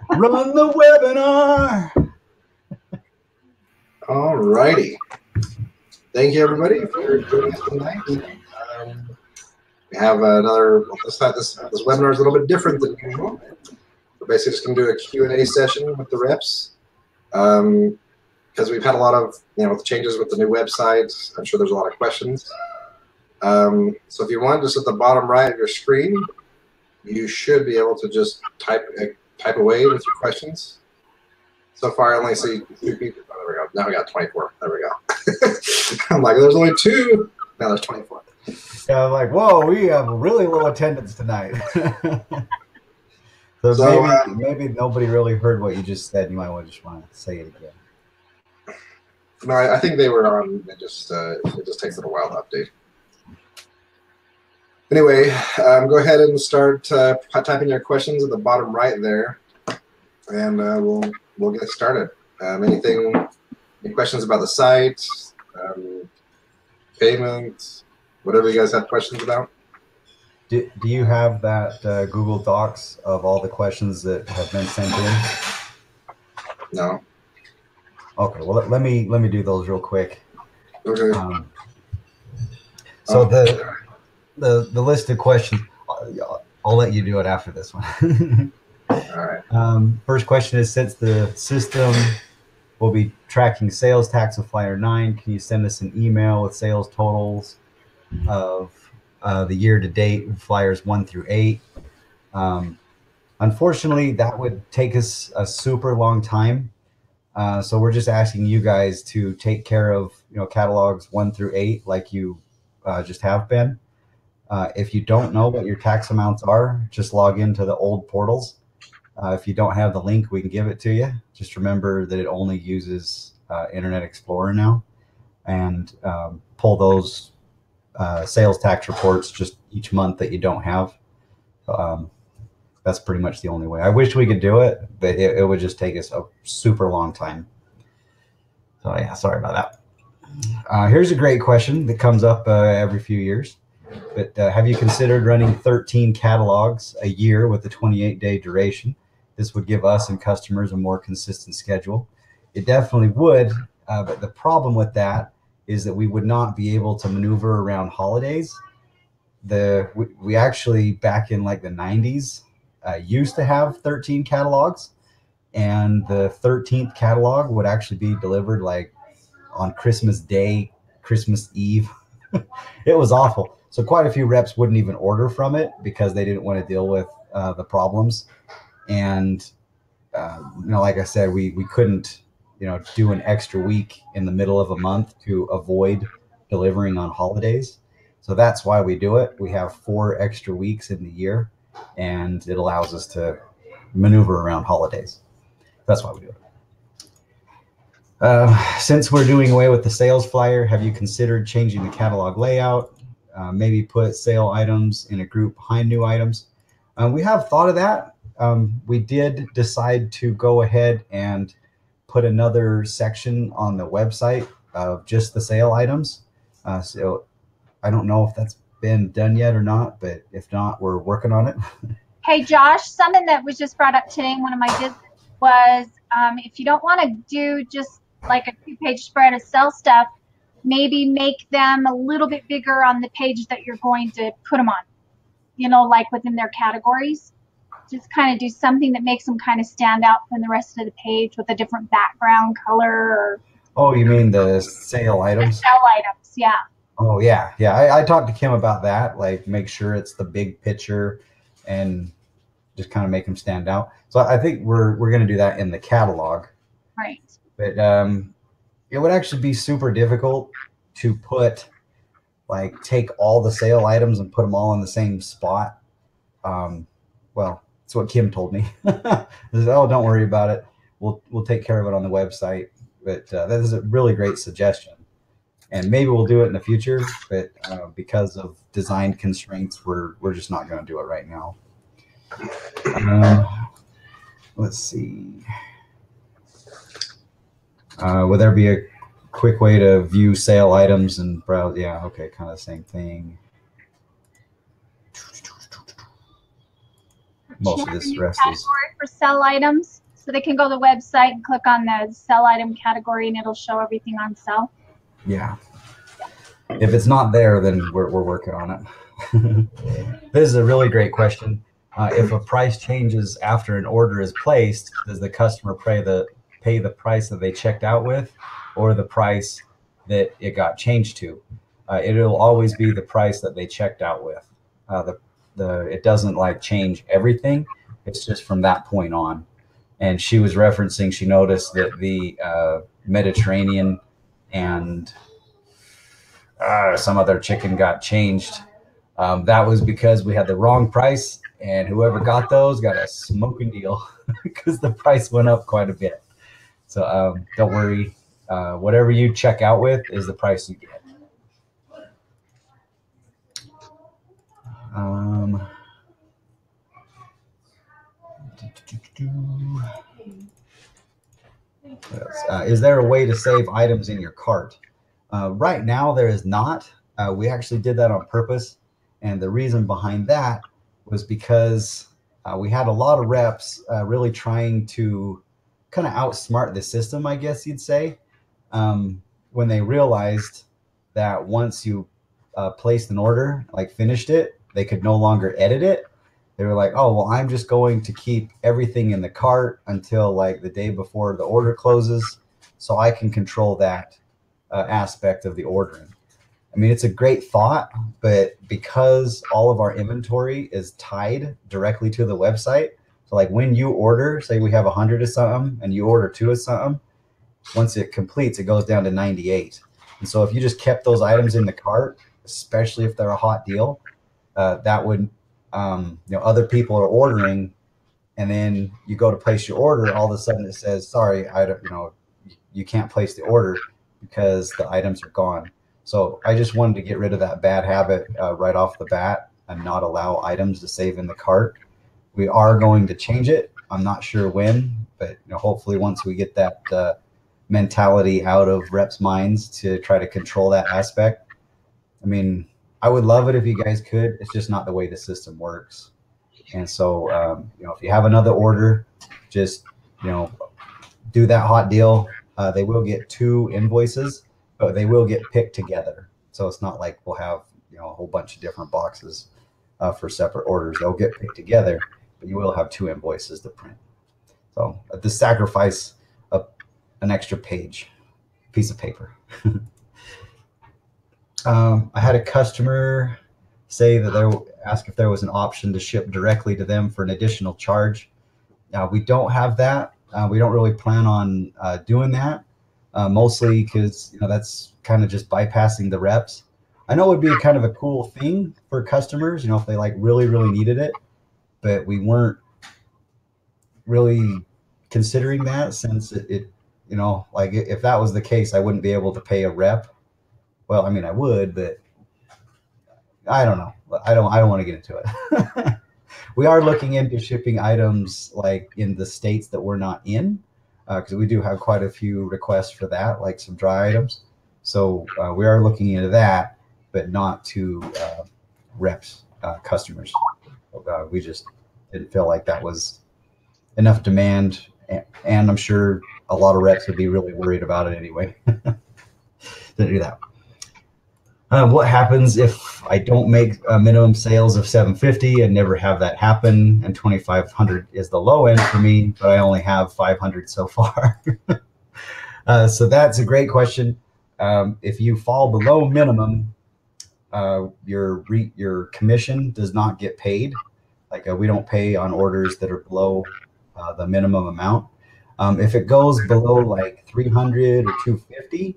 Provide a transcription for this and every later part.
Run the webinar. All righty. Thank you, everybody, for joining us tonight. We have another, this webinar is a little bit different than usual. We're basically just going to do a Q&A session with the reps. Because we've had a lot of, with the changes with the new website, I'm sure there's a lot of questions. So if you want, just at the bottom right of your screen, you should be able to just type away with your questions. So far, I only see 2 people. Oh, there we go. Now we got 24. There we go. I'm like, there's only 2. Now there's 24. Yeah, I'm like, whoa, we have really low attendance tonight. so maybe nobody really heard what you just said. You might just want to say it again. No, I think they were on. It just takes a little while to update. Anyway, go ahead and start typing your questions at the bottom right there, and we'll get started. Any questions about the site, payment, whatever you guys have questions about? Do you have that Google Docs of all the questions that have been sent in? No. Okay. Well, let me do those real quick. Okay. So the list of questions, I'll let you do it after this one. All right. First question is, since the system will be tracking sales tax of Flyer 9, can you send us an email with sales totals of the year to date Flyers 1 through 8? Unfortunately, that would take us a super long time. So we're just asking you guys to take care of catalogs 1 through 8 like you just have been. If you don't know what your tax amounts are, just log into the old portals. If you don't have the link, we can give it to you. Just remember that it only uses Internet Explorer now, and pull those sales tax reports just each month that you don't have. That's pretty much the only way. I wish we could do it, but it would just take us a super long time. So yeah, sorry about that. Here's a great question that comes up every few years. But have you considered running 13 catalogs a year with a 28-day duration? This would give us and customers a more consistent schedule. It definitely would, but the problem with that is that we would not be able to maneuver around holidays. We actually, back in like the 90s, used to have 13 catalogs, and the 13th catalog would actually be delivered like on Christmas Day, Christmas Eve. It was awful. So quite a few reps wouldn't even order from it because they didn't want to deal with the problems. And, like I said, we couldn't, do an extra week in the middle of a month to avoid delivering on holidays. So that's why we do it. We have 4 extra weeks in the year, and it allows us to maneuver around holidays. That's why we do it. Since we're doing away with the sales flyer, have you considered changing the catalog layout? Maybe put sale items in a group behind new items. We have thought of that. We did decide to go ahead and put another section on the website of just the sale items. So I don't know if that's been done yet or not, but if not, we're working on it. Hey, Josh, something that was just brought up today in one of my visits was if you don't want to do just like a 2-page spread of sell stuff, maybe make them a little bit bigger on the page that you're going to put them on, like within their categories. Just kind of do something that makes them kind of stand out from the rest of the page with a different background color. Or oh, you mean the sale items? The sale items, yeah. Oh, yeah. Yeah, I talked to Kim about that, like make sure it's the big picture and just kind of make them stand out. So I think we're going to do that in the catalog. Right. But it would actually be super difficult to take all the sale items and put them all in the same spot. Well, that's what Kim told me. Oh, don't worry about it. We'll take care of it on the website. But that is a really great suggestion. And maybe we'll do it in the future, but because of design constraints, we're just not going to do it right now. Let's see. Would there be a quick way to view sale items and browse? Yeah, okay, kind of the same thing. Most of this rest is for sell items. So they can go to the website and click on the sell item category, and it'll show everything on sale. Yeah. If it's not there, then we're working on it. This is a really great question. If a price changes after an order is placed, does the customer pay the price that they checked out with, or the price that it got changed to? It'll always be the price that they checked out with. It doesn't like change everything. It's just from that point on. And she was referencing, she noticed that the Mediterranean and some other chicken got changed. That was because we had the wrong price, and whoever got those got a smoking deal because the price went up quite a bit. So don't worry. Whatever you check out with is the price you get. Is there a way to save items in your cart? Right now, there is not. We actually did that on purpose. And the reason behind that was because we had a lot of reps really trying to kind of outsmart the system, I guess you'd say, when they realized that once you placed an order, like finished it, they could no longer edit it. They were like, oh, well, I'm just going to keep everything in the cart until like the day before the order closes, so I can control that aspect of the ordering. I mean, it's a great thought, but because all of our inventory is tied directly to the website, so like when you order, say we have 100 of something and you order 2 of something, once it completes, it goes down to 98. And so if you just kept those items in the cart, especially if they're a hot deal, that would, other people are ordering, and then you go to place your order, all of a sudden it says, sorry, you can't place the order because the items are gone. So I just wanted to get rid of that bad habit right off the bat and not allow items to save in the cart. We are going to change it. I'm not sure when, but hopefully once we get that mentality out of reps' minds to try to control that aspect. I mean, I would love it if you guys could. It's just not the way the system works. And so, if you have another order, just, do that hot deal. They will get 2 invoices, but they will get picked together. So it's not like we'll have, a whole bunch of different boxes for separate orders. They'll get picked together, but you will have 2 invoices to print. So the sacrifice of an extra piece of paper. I had a customer say that they asked if there was an option to ship directly to them for an additional charge. We don't have that. We don't really plan on doing that, mostly because that's kind of just bypassing the reps. I know it would be kind of a cool thing for customers, if they like really, really needed it, but we weren't really considering that since it like if that was the case, I wouldn't be able to pay a rep. Well, I mean, I would, but I don't know. I don't want to get into it. We are looking into shipping items like in the states that we're not in, because we do have quite a few requests for that, like some dry items. So we are looking into that, but not to reps, customers. We just didn't feel like that was enough demand, and I'm sure a lot of reps would be really worried about it anyway. Didn't do that. What happens if I don't make minimum sales of 750 and never have that happen, and 2,500 is the low end for me, but I only have 500 so far? So that's a great question. If you fall below minimum, your commission does not get paid. Like we don't pay on orders that are below the minimum amount. If it goes below like 300 or 250,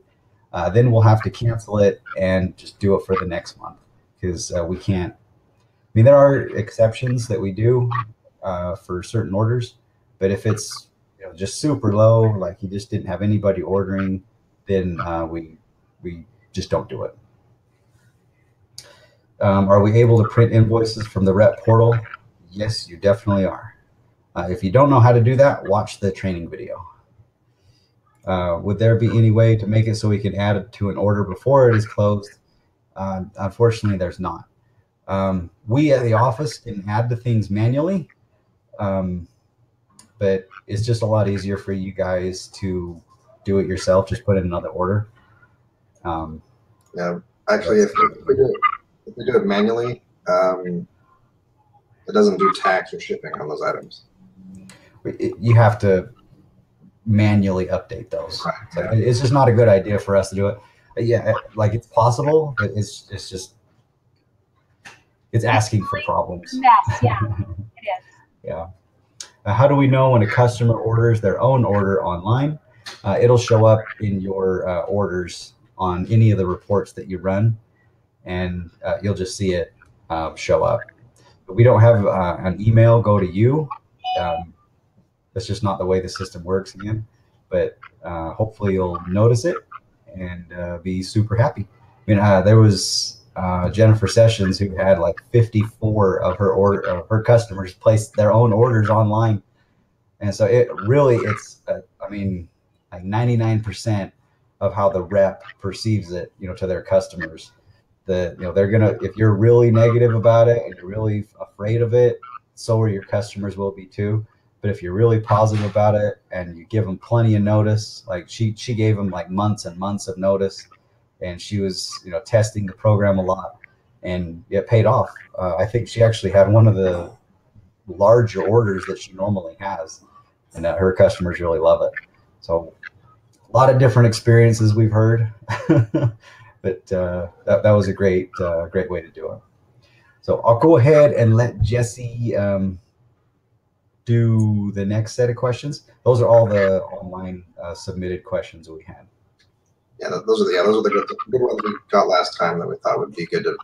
then we'll have to cancel it and just do it for the next month, because we can't. I mean, there are exceptions that we do for certain orders, but if it's just super low, like you just didn't have anybody ordering, then we just don't do it. Are we able to print invoices from the rep portal? Yes, you definitely are. If you don't know how to do that, watch the training video. Would there be any way to make it so we can add it to an order before it is closed? Unfortunately, there's not. We at the office can add the things manually, but but it's just a lot easier for you guys to do it yourself. Just put in another order. Yeah, actually, if we do it manually, it doesn't do tax or shipping on those items. You have to manually update those. Right. So it's just not a good idea for us to do it. Yeah, like it's possible, but it's just it's asking for problems. Yes, yeah, it is. Yeah. How do we know when a customer orders their own order online? It'll show up in your orders on any of the reports that you run, and you'll just see it show up. But we don't have an email go to you. That's just not the way the system works again. But hopefully you'll notice it and be super happy. I mean, there was Jennifer Sessions who had like 54 of her customers place their own orders online, and so it's I mean, like 99% of how the rep perceives it, to their customers. They're gonna, if you're really negative about it and you're really afraid of it, so are your customers will be too. But if you're really positive about it and you give them plenty of notice, like she gave them like months and months of notice, and she was testing the program a lot, and it paid off. I think she actually had one of the larger orders that she normally has, and her customers really love it. So a lot of different experiences we've heard, but that was a great way to do it. So I'll go ahead and let Jesse do the next set of questions. Those are all the online submitted questions we had. Yeah, those are the good ones we got last time that we thought would be good to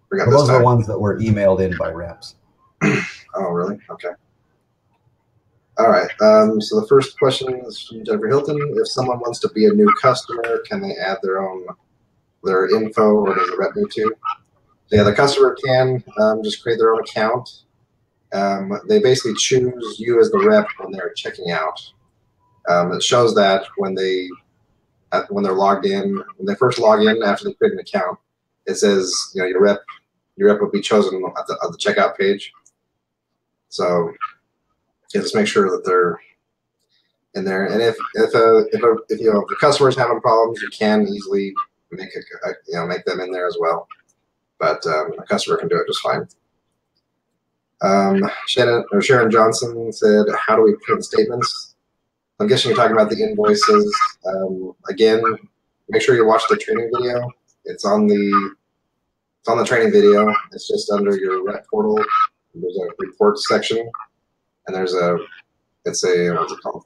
bring up this Those time. are the ones that were emailed in by reps. Oh, really? Okay. All right. So the first question is from Jennifer Hilton. If someone wants to be a new customer, can they add their info, or does the rep need to? So yeah, the customer can just create their own account. They basically choose you as the rep when they're checking out. It shows that when they're logged in, when they first log in after they create an account, it says your rep will be chosen at the checkout page. So just make sure that they're in there. And if the customer's having problems, you can easily make them in there as well. But a customer can do it just fine. Sharon Johnson said, "How do we print statements?" I'm guessing you're talking about the invoices. Again, make sure you watch the training video. It's on the training video. It's just under your rep portal. There's a reports section, and what's it called?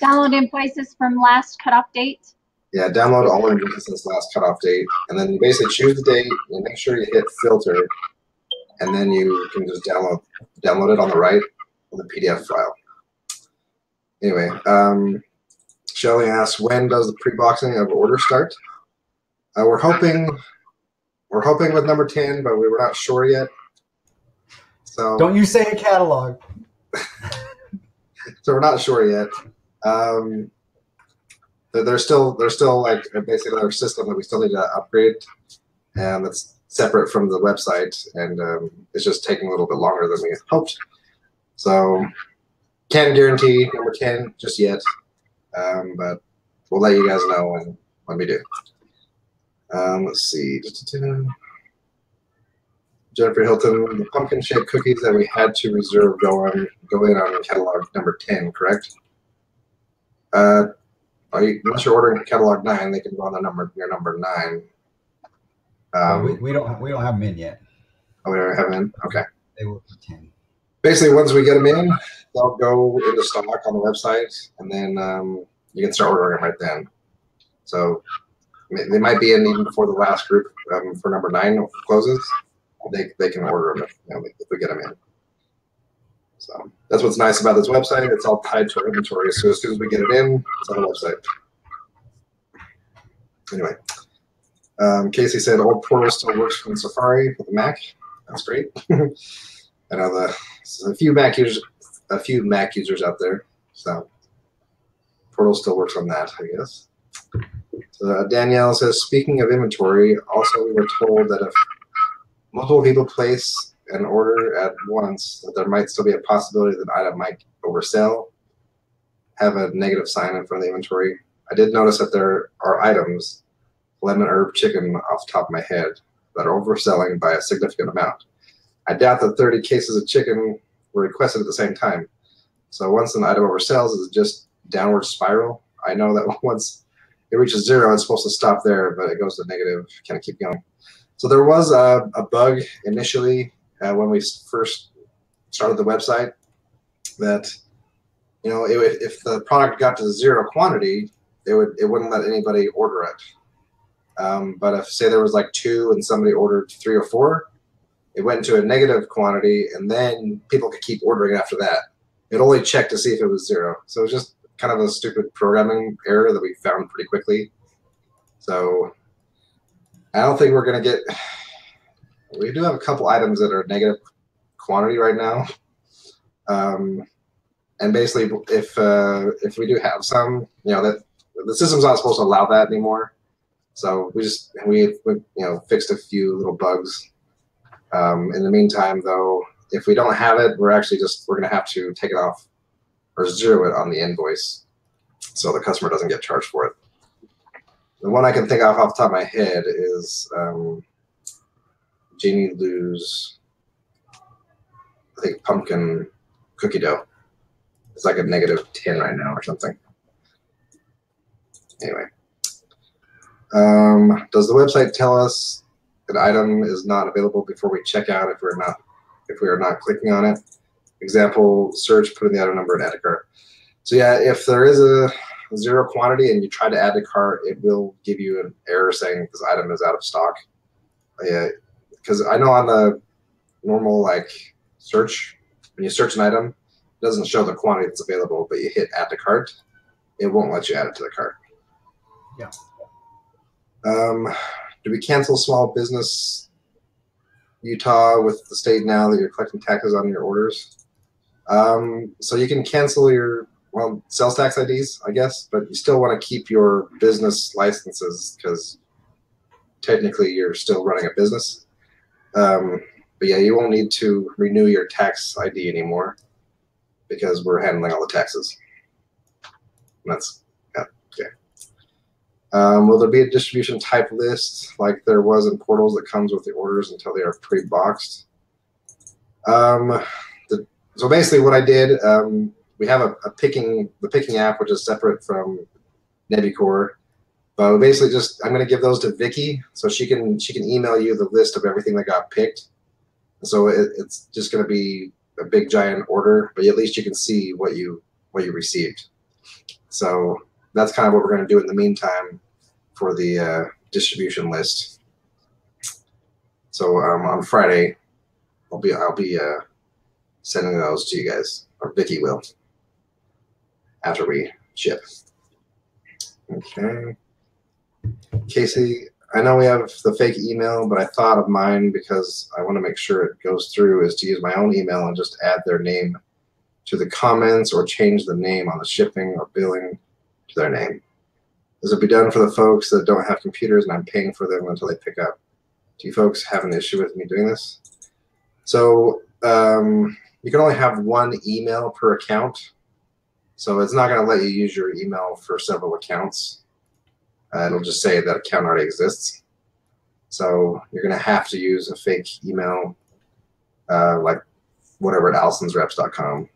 Download invoices from last cutoff date. Yeah, download all invoices since last cutoff date, and then you basically choose the date and make sure you hit filter, and then you can just download it on the right with a PDF file. Anyway, Shelly asks, when does the pre-boxing of orders start? We're hoping with number 10, but we were not sure yet. So don't you say a catalog. So we're not sure yet. There's still like basically another system that we still need to upgrade, and that's separate from the website, and it's just taking a little bit longer than we hoped. So can't guarantee number 10 just yet, but we'll let you guys know when we do. Let's see. Jennifer Hilton, the pumpkin-shaped cookies that we had to reserve go in on catalog number 10, correct? Unless you're ordering catalog 9, they can go on your number 9. We don't have them in yet. Oh, we don't have them in? Okay. They will for 10. Basically, once we get them in, they'll go into stock on the website, and then you can start ordering them right then. So they might be in even before the last group for number 9 closes. They can order them if we get them in. So that's what's nice about this website. It's all tied to our inventory. So as soon as we get it in, it's on the website. Anyway, Casey said old portal still works from Safari for the Mac. That's great. I know there's a few Mac users out there. So portal still works on that, I guess. So Danielle says, speaking of inventory, also we were told that if multiple people place an order at once, that there might still be a possibility that an item might oversell, have a negative sign in front of the inventory. I did notice that there are items, lemon herb chicken off the top of my head, that are overselling by a significant amount. I doubt that 30 cases of chicken were requested at the same time. So once an item oversells, it's just downward spiral. I know that once it reaches 0, it's supposed to stop there, but it goes to negative, kind of keep going. So there was a bug initially when we first started the website that, you know, if the product got to 0 quantity, it wouldn't let anybody order it. But if, say, there was like 2 and somebody ordered 3 or 4, it went into a negative quantity, and then people could keep ordering after that. It only checked to see if it was 0. So it was just kind of a stupid programming error that we found pretty quickly. So I don't think we're going to get. We do have a couple items that are negative quantity right now. And basically, if we do have some, you know, that the system's not supposed to allow that anymore. So we fixed a few little bugs. In the meantime, though, if we don't have it, we're going to have to take it off or 0 it on the invoice, so the customer doesn't get charged for it. The one I can think of off the top of my head is Jamie Lou's, I think, pumpkin cookie dough. It's like a -10 right now or something. Anyway, does the website tell us an item is not available before we check out if we are not clicking on it? Example, search, put in the item number, and add to cart. So yeah, if there is a 0 quantity and you try to add to cart, it will give you an error saying this item is out of stock. Because I know on the normal like search, when you search an item, it doesn't show the quantity that's available, but you hit add to cart, it won't let you add it to the cart. Yeah. Do we cancel small business Utah with the state now that you're collecting taxes on your orders? So you can cancel your sales tax IDs, I guess, but you still want to keep your business licenses because technically you're still running a business. But yeah, you won't need to renew your tax ID anymore because we're handling all the taxes. And that's okay. Will there be a distribution type list like there was in portals that comes with the orders until they are pre-boxed? So basically what I did, we have the picking app, which is separate from Nebucore. But basically I'm going to give those to Vicky so she can email you the list of everything that got picked. So it's just going to be a big giant order, but at least you can see what you received. So that's kind of what we're going to do in the meantime for the distribution list. So on Friday, I'll be sending those to you guys, or Vicky will, after we ship. Okay. Casey, I know we have the fake email, but I thought of mine because I want to make sure it goes through, is to use my own email and just add their name to the comments or change the name on the shipping or billing to their name. This will be done for the folks that don't have computers and I'm paying for them until they pick up. Do you folks have an issue with me doing this? So you can only have 1 email per account. So it's not going to let you use your email for several accounts. It'll just say that account already exists. So you're going to have to use a fake email, like whatever at Allison'sReps.com.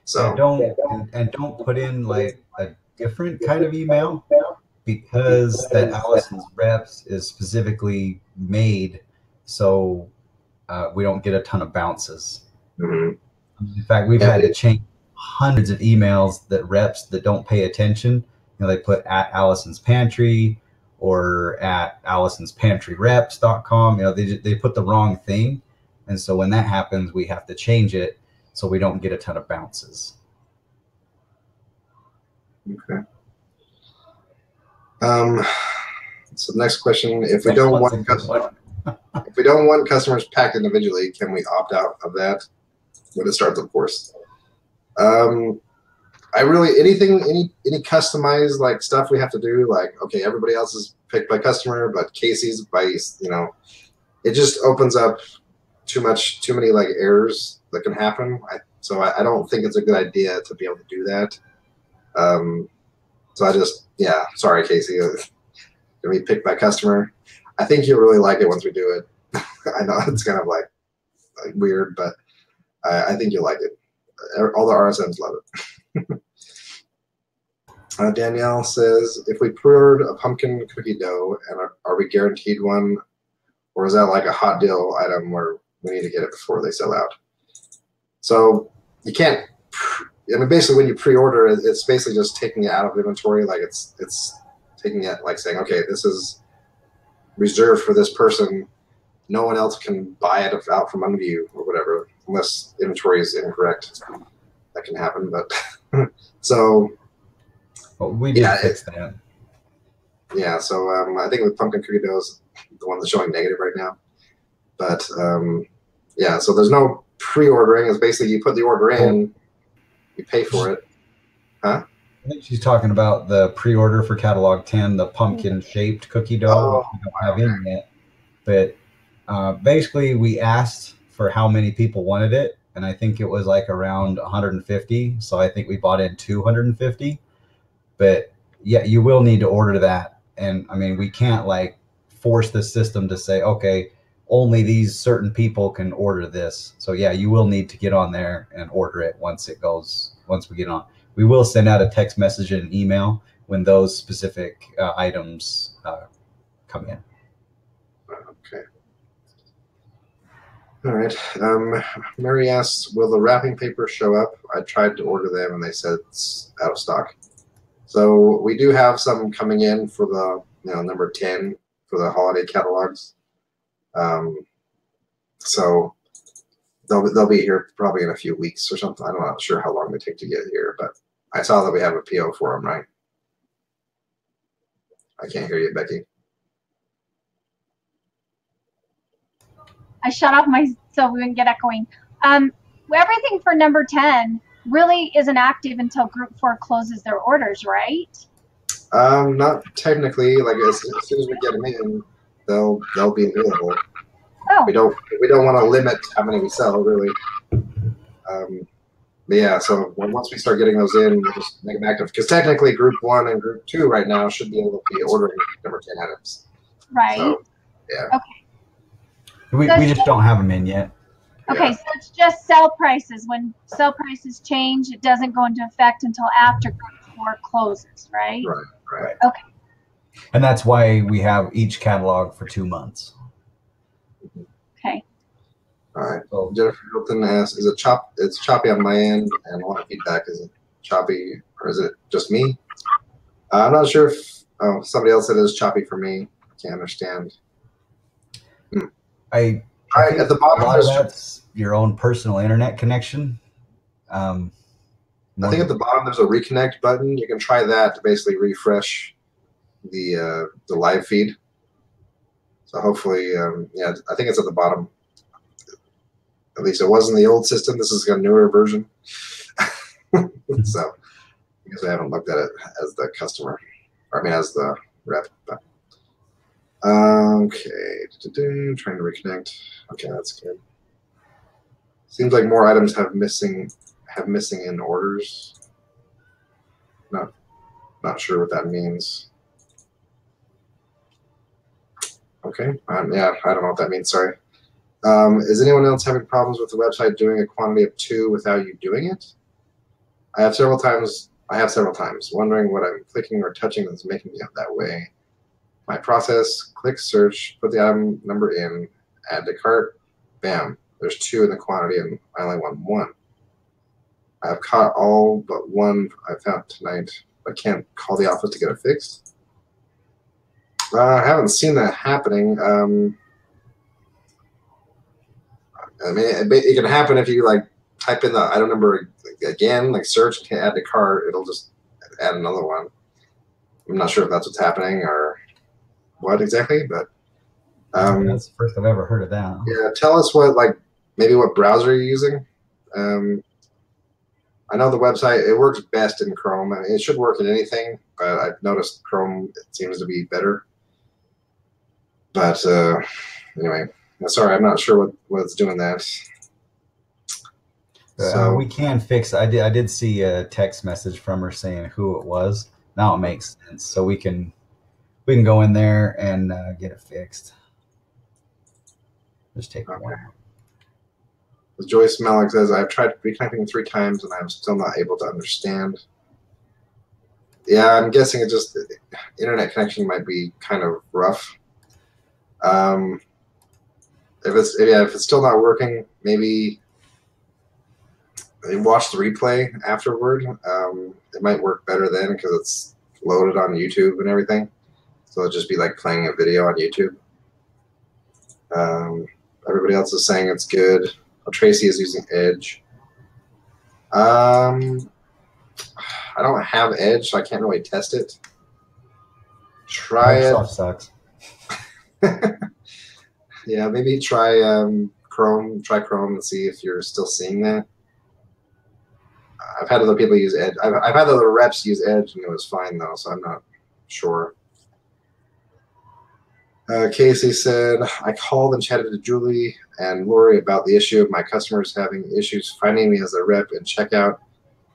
So don't put in like a different kind of email, because that Allison's Reps is specifically made so we don't get a ton of bounces. Mm-hmm. In fact, we've had to change hundreds of emails that reps that don't pay attention. You know, they put at Allison's Pantry or at Allison'sPantryReps.com. You know, they put the wrong thing, and so when that happens, we have to change it so we don't get a ton of bounces. Okay. So next question: if we don't want customers packed individually, can we opt out of that when it starts, of course? I really any customized like stuff we have to do, like, okay, everybody else is picked by customer, but Casey's by, you know, it just opens up too many like errors that can happen. So I don't think it's a good idea to be able to do that. So I just, yeah, sorry, Casey. Gonna be picked by customer. I think you'll really like it once we do it. I know it's kind of like weird, but I think you'll like it. All the RSMs love it. Danielle says, if we pre-ordered a pumpkin cookie dough, and are we guaranteed one, or is that like a hot deal item where we need to get it before they sell out? So you can't. I mean, basically, when you pre-order, it's basically just taking it out of inventory. Like it's taking it, like saying, okay, this is reserved for this person. No one else can buy it out from under you or whatever, unless inventory is incorrect. That can happen, but so. Well, we did fix that. Yeah, so I think with pumpkin cookie dough is the one that's showing negative right now. But yeah, so there's no pre-ordering. It's basically you put the order in, you pay for it. Huh? I think she's talking about the pre-order for catalog 10, the pumpkin-shaped cookie dough, which we don't have in yet. But basically, we asked for how many people wanted it, and I think it was like around 150. So I think we bought in 250. But yeah, you will need to order that. And I mean, we can't like force the system to say, okay, only these certain people can order this. So yeah, you will need to get on there and order it once we get on. We will send out a text message and an email when those specific items come in. Okay. All right. Mary asks, will the wrapping paper show up? I tried to order them and they said it's out of stock. So we do have some coming in for the number 10 for the holiday catalogs. So they'll be here probably in a few weeks or something. I'm not sure how long they take to get here, but I saw that we have a PO for them, right? I can't hear you, Becky. I shut off so we wouldn't get echoing. Everything for number 10 really isn't active until Group 4 closes their orders, right? Not technically. Like as soon as we get them in, they'll be available. Oh. We don't want to limit how many we sell, really. But yeah, so once we start getting those in, we'll just make them active. Because technically, Group 1 and Group 2 right now should be able to be ordering number 10 items. Right. So, yeah. Okay. We just don't have them in yet. Okay, so it's just sell prices. When sell prices change, it doesn't go into effect until after Group 4 closes, right? Right. Okay. And that's why we have each catalog for 2 months. Okay. All right. So Jennifer Hilton asks, "Is it It's choppy on my end, and a lot of feedback. Is it choppy, or is it just me? I'm not sure if somebody else said it is choppy for me. Can't understand. I at the bottom, a lot of that's your own personal internet connection. I think at the bottom there's a reconnect button. You can try that to basically refresh the live feed. So hopefully, yeah, I think it's at the bottom. At least it was in the old system. This is a newer version. So I guess I haven't looked at it as the customer. I mean, as the rep. But. Okay, trying to reconnect. Okay, that's good. Seems like more items have missing in orders. Not sure what that means. Okay, yeah, I don't know what that means. Sorry. Is anyone else having problems with the website doing a quantity of 2 without you doing it? I have several times wondering what I'm clicking or touching that's making it that way. My process: click search, put the item number in, add to cart, bam, there's 2 in the quantity and I only want 1. I've caught all but 1 I found tonight, but can't call the office to get it fixed. I haven't seen that happening. I mean, it can happen if you like type in the item number again, like search and add to cart, it'll just add another one. I'm not sure if that's what's happening or what exactly, but that's the first I've ever heard of that. Yeah, tell us maybe what browser you're using. I know the website, it works best in Chrome. I mean, it should work in anything, but I've noticed Chrome seems to be better. But anyway, Sorry, I'm not sure what's doing that. So We can fix. I did see a text message from her saying who it was. Now it makes sense. So we can go in there and get it fixed. Just take okay. one. Joyce Malik says, I've tried reconnecting 3 times and I'm still not able to understand. Yeah, I'm guessing it just internet connection might be kind of rough. If it's still not working, maybe watch the replay afterward. It might work better then because it's loaded on YouTube and everything. So it'll just be like playing a video on YouTube. Everybody else is saying it's good. Oh, Tracy is using Edge. I don't have Edge, so I can't really test it. Try Microsoft it. Sucks. Yeah, maybe try Chrome. Try Chrome and see if you're still seeing that. I've had other people use Edge. I've had other reps use Edge, and it was fine though, so I'm not sure. Casey said, I called and chatted to Julie and Lori about the issue of my customers having issues finding me as their rep in checkout,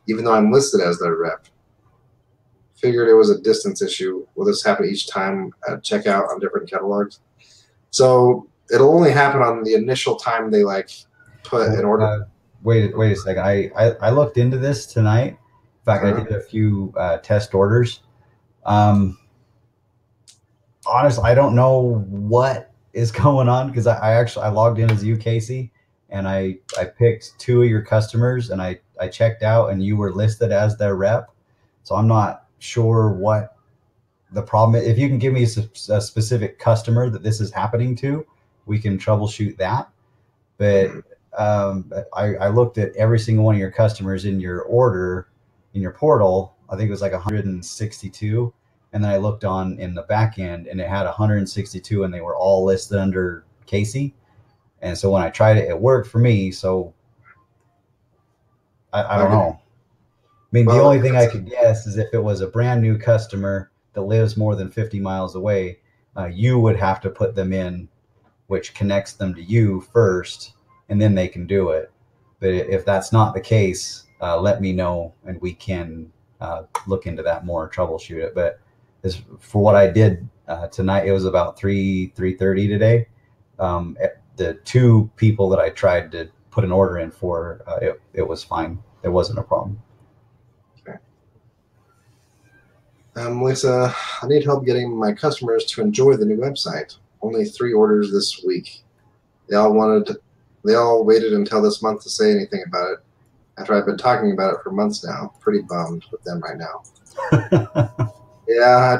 even though I'm listed as their rep. Figured it was a distance issue. Will this happen each time at checkout on different catalogs? So it'll only happen on the initial time they like put an order. Wait a second. I looked into this tonight. In fact, I did a few test orders. Honestly, I don't know what is going on because I logged in as you, Casey, and I picked 2 of your customers and I checked out and you were listed as their rep. So I'm not sure what the problem is. If you can give me a specific customer that this is happening to, we can troubleshoot that. But I looked at every single one of your customers in your order, in your portal. I think it was like 162. And then I looked in the back end and it had 162 and they were all listed under Casey. And so when I tried it, it worked for me. So I don't know. I mean, the only thing I could guess is if it was a brand new customer that lives more than 50 miles away, you would have to put them in, which connects them to you first, and then they can do it. But if that's not the case, let me know and we can look into that more, troubleshoot it. But for what I did tonight, it was about 3:30 today. The 2 people that I tried to put an order in for, it was fine. There wasn't a problem. Okay. Lisa, I need help getting my customers to enjoy the new website. Only 3 orders this week. They all waited until this month to say anything about it. After I've been talking about it for months now. Pretty bummed with them right now. Yeah,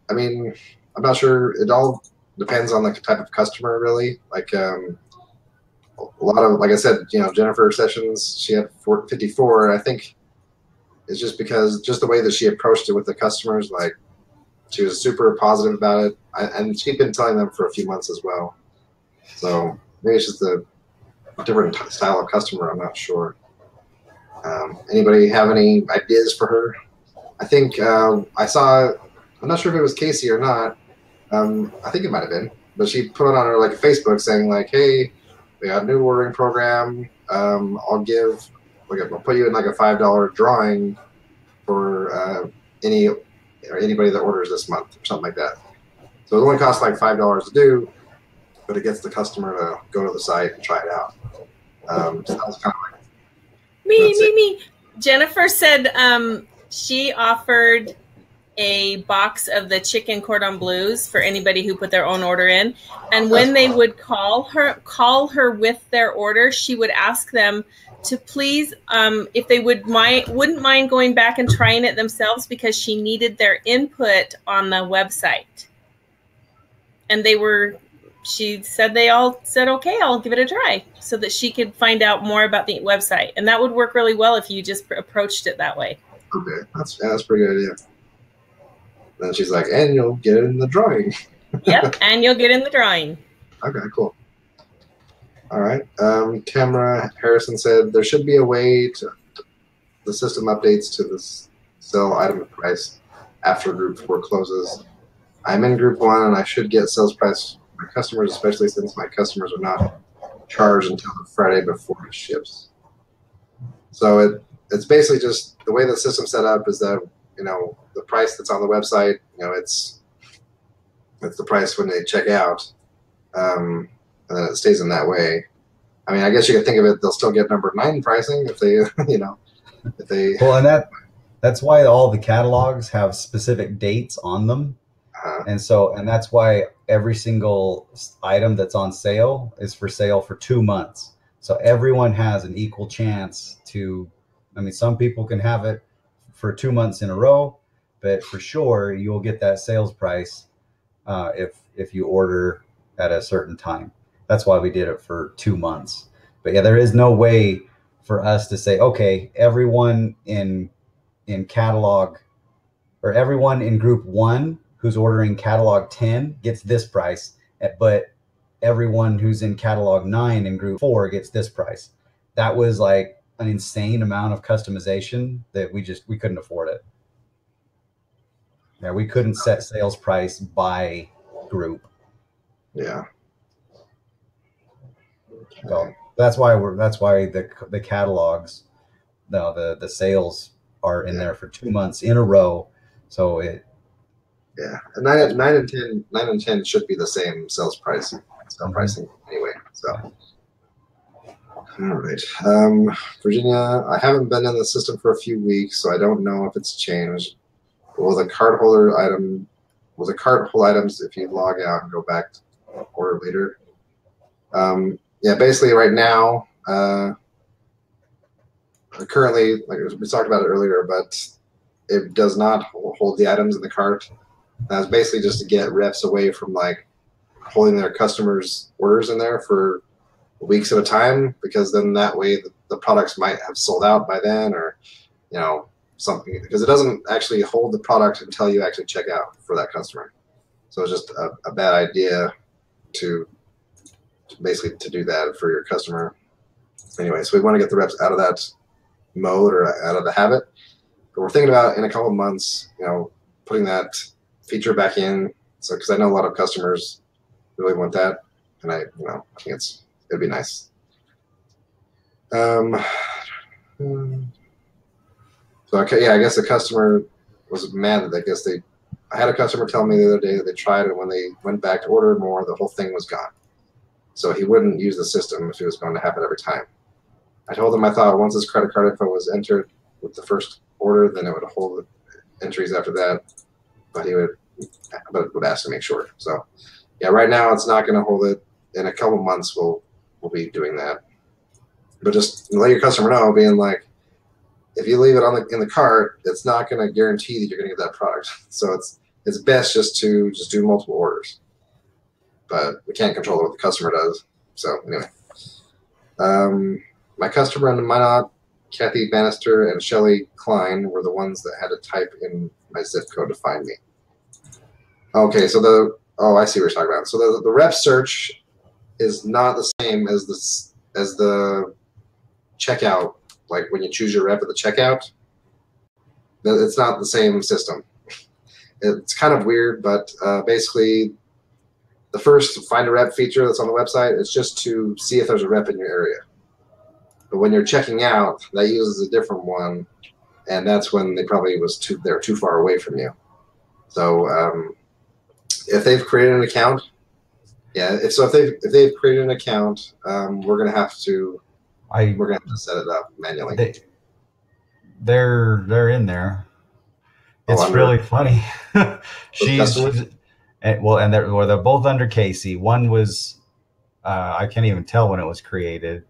I mean, I'm not sure. It all depends on the type of customer, really. Like a lot of, like I said, Jennifer Sessions, she had 54. I think it's just because the way that she approached it with the customers, like she was super positive about it, and she'd been telling them for a few months as well. So maybe it's just a different style of customer. I'm not sure. Anybody have any ideas for her? I think I saw, I'm not sure if it was Casey or not. I think it might have been, but she put it on her like Facebook saying like, hey, we got a new ordering program. I'll put you in like a $5 drawing for anybody that orders this month or something like that. So it only costs like $5 to do, but it gets the customer to go to the site and try it out. So that was kind of like me. Jennifer said she offered a box of the chicken cordon bleus for anybody who put their own order in. And when they would call her with their order, she would ask them to please, if they wouldn't mind going back and trying it themselves because she needed their input on the website. And she said they all said, okay, I'll give it a try so that she could find out more about the website. And that would work really well if you just approached it that way. Okay, that's a pretty good idea. Then she's like, and you'll get it in the drawing. Yep, and you'll get in the drawing. Okay, cool. All right. Tamara Harrison said there should be a way to the system updates to this sell item price after group 4 closes. I'm in group 1 and I should get sales price my customers, especially since my customers are not charged until the Friday before it ships. So it's basically just the way the system's set up is that, you know, the price that's on the website, you know, it's the price when they check out, and then it stays in that way. I mean, I guess you could think of it, they'll still get number 9 pricing if they, you know, if they. Well, and that's why all the catalogs have specific dates on them. And that's why every single item that's on sale is for sale for 2 months. So everyone has an equal chance to, I mean, some people can have it for 2 months in a row, but for sure you'll get that sales price if you order at a certain time. That's why we did it for 2 months. But yeah, there is no way for us to say, okay, everyone in catalog, or everyone in group 1 who's ordering catalog 10 gets this price, but everyone who's in catalog 9 in group 4 gets this price. That was like an insane amount of customization that we couldn't afford it. Yeah, we couldn't set sales price by group. Yeah. So that's why the catalogs, the sales are in there for 2 months in a row. So it. Yeah, and 9 and 10 should be the same sales price, pricing anyway. So, all right, Virginia, I haven't been in the system for a few weeks, so I don't know if it's changed. Will the cart hold items if you log out and go back to order later? Yeah, basically right now, currently, like we talked about it earlier, but it does not hold the items in the cart. That's basically just to get reps away from like holding their customers' orders in there for weeks at a time, because then that way the products might have sold out by then, or, you know, something, because it doesn't actually hold the product until you actually check out for that customer. So it's just a bad idea to basically to do that for your customer. Anyway, so we want to get the reps out of that mode or out of the habit. But we're thinking about in a couple of months, you know, putting that feature back in. So, because I know a lot of customers really want that, and I think it'd be nice. So okay, yeah, I guess the customer was mad that I had a customer tell me the other day that they tried it, when they went back to order more, the whole thing was gone. So he wouldn't use the system if it was going to happen every time. I told him I thought once his credit card info was entered with the first order, then it would hold the entries after that. But he would ask to make sure. So yeah, right now it's not going to hold it. In a couple months we'll be doing that. But just let your customer know, being like, if you leave it in the cart, it's not going to guarantee that you're going to get that product. So it's best just to do multiple orders. But we can't control what the customer does. So anyway, my customer and Minot, Kathy Bannister and Shelly Klein were the ones that had to type in my zip code to find me. Okay, so I see what you're talking about. So the rep search is not the same as the checkout. Like when you choose your rep at the checkout, it's not the same system. It's kind of weird, but basically, the first find a rep feature that's on the website is just to see if there's a rep in your area. But when you're checking out, that uses a different one, and that's when they probably they're too far away from you. So if they've created an account, yeah. If they've created an account, we're gonna have to set it up manually. They're in there. It's really funny. They're both under Casey. One was I can't even tell when it was created,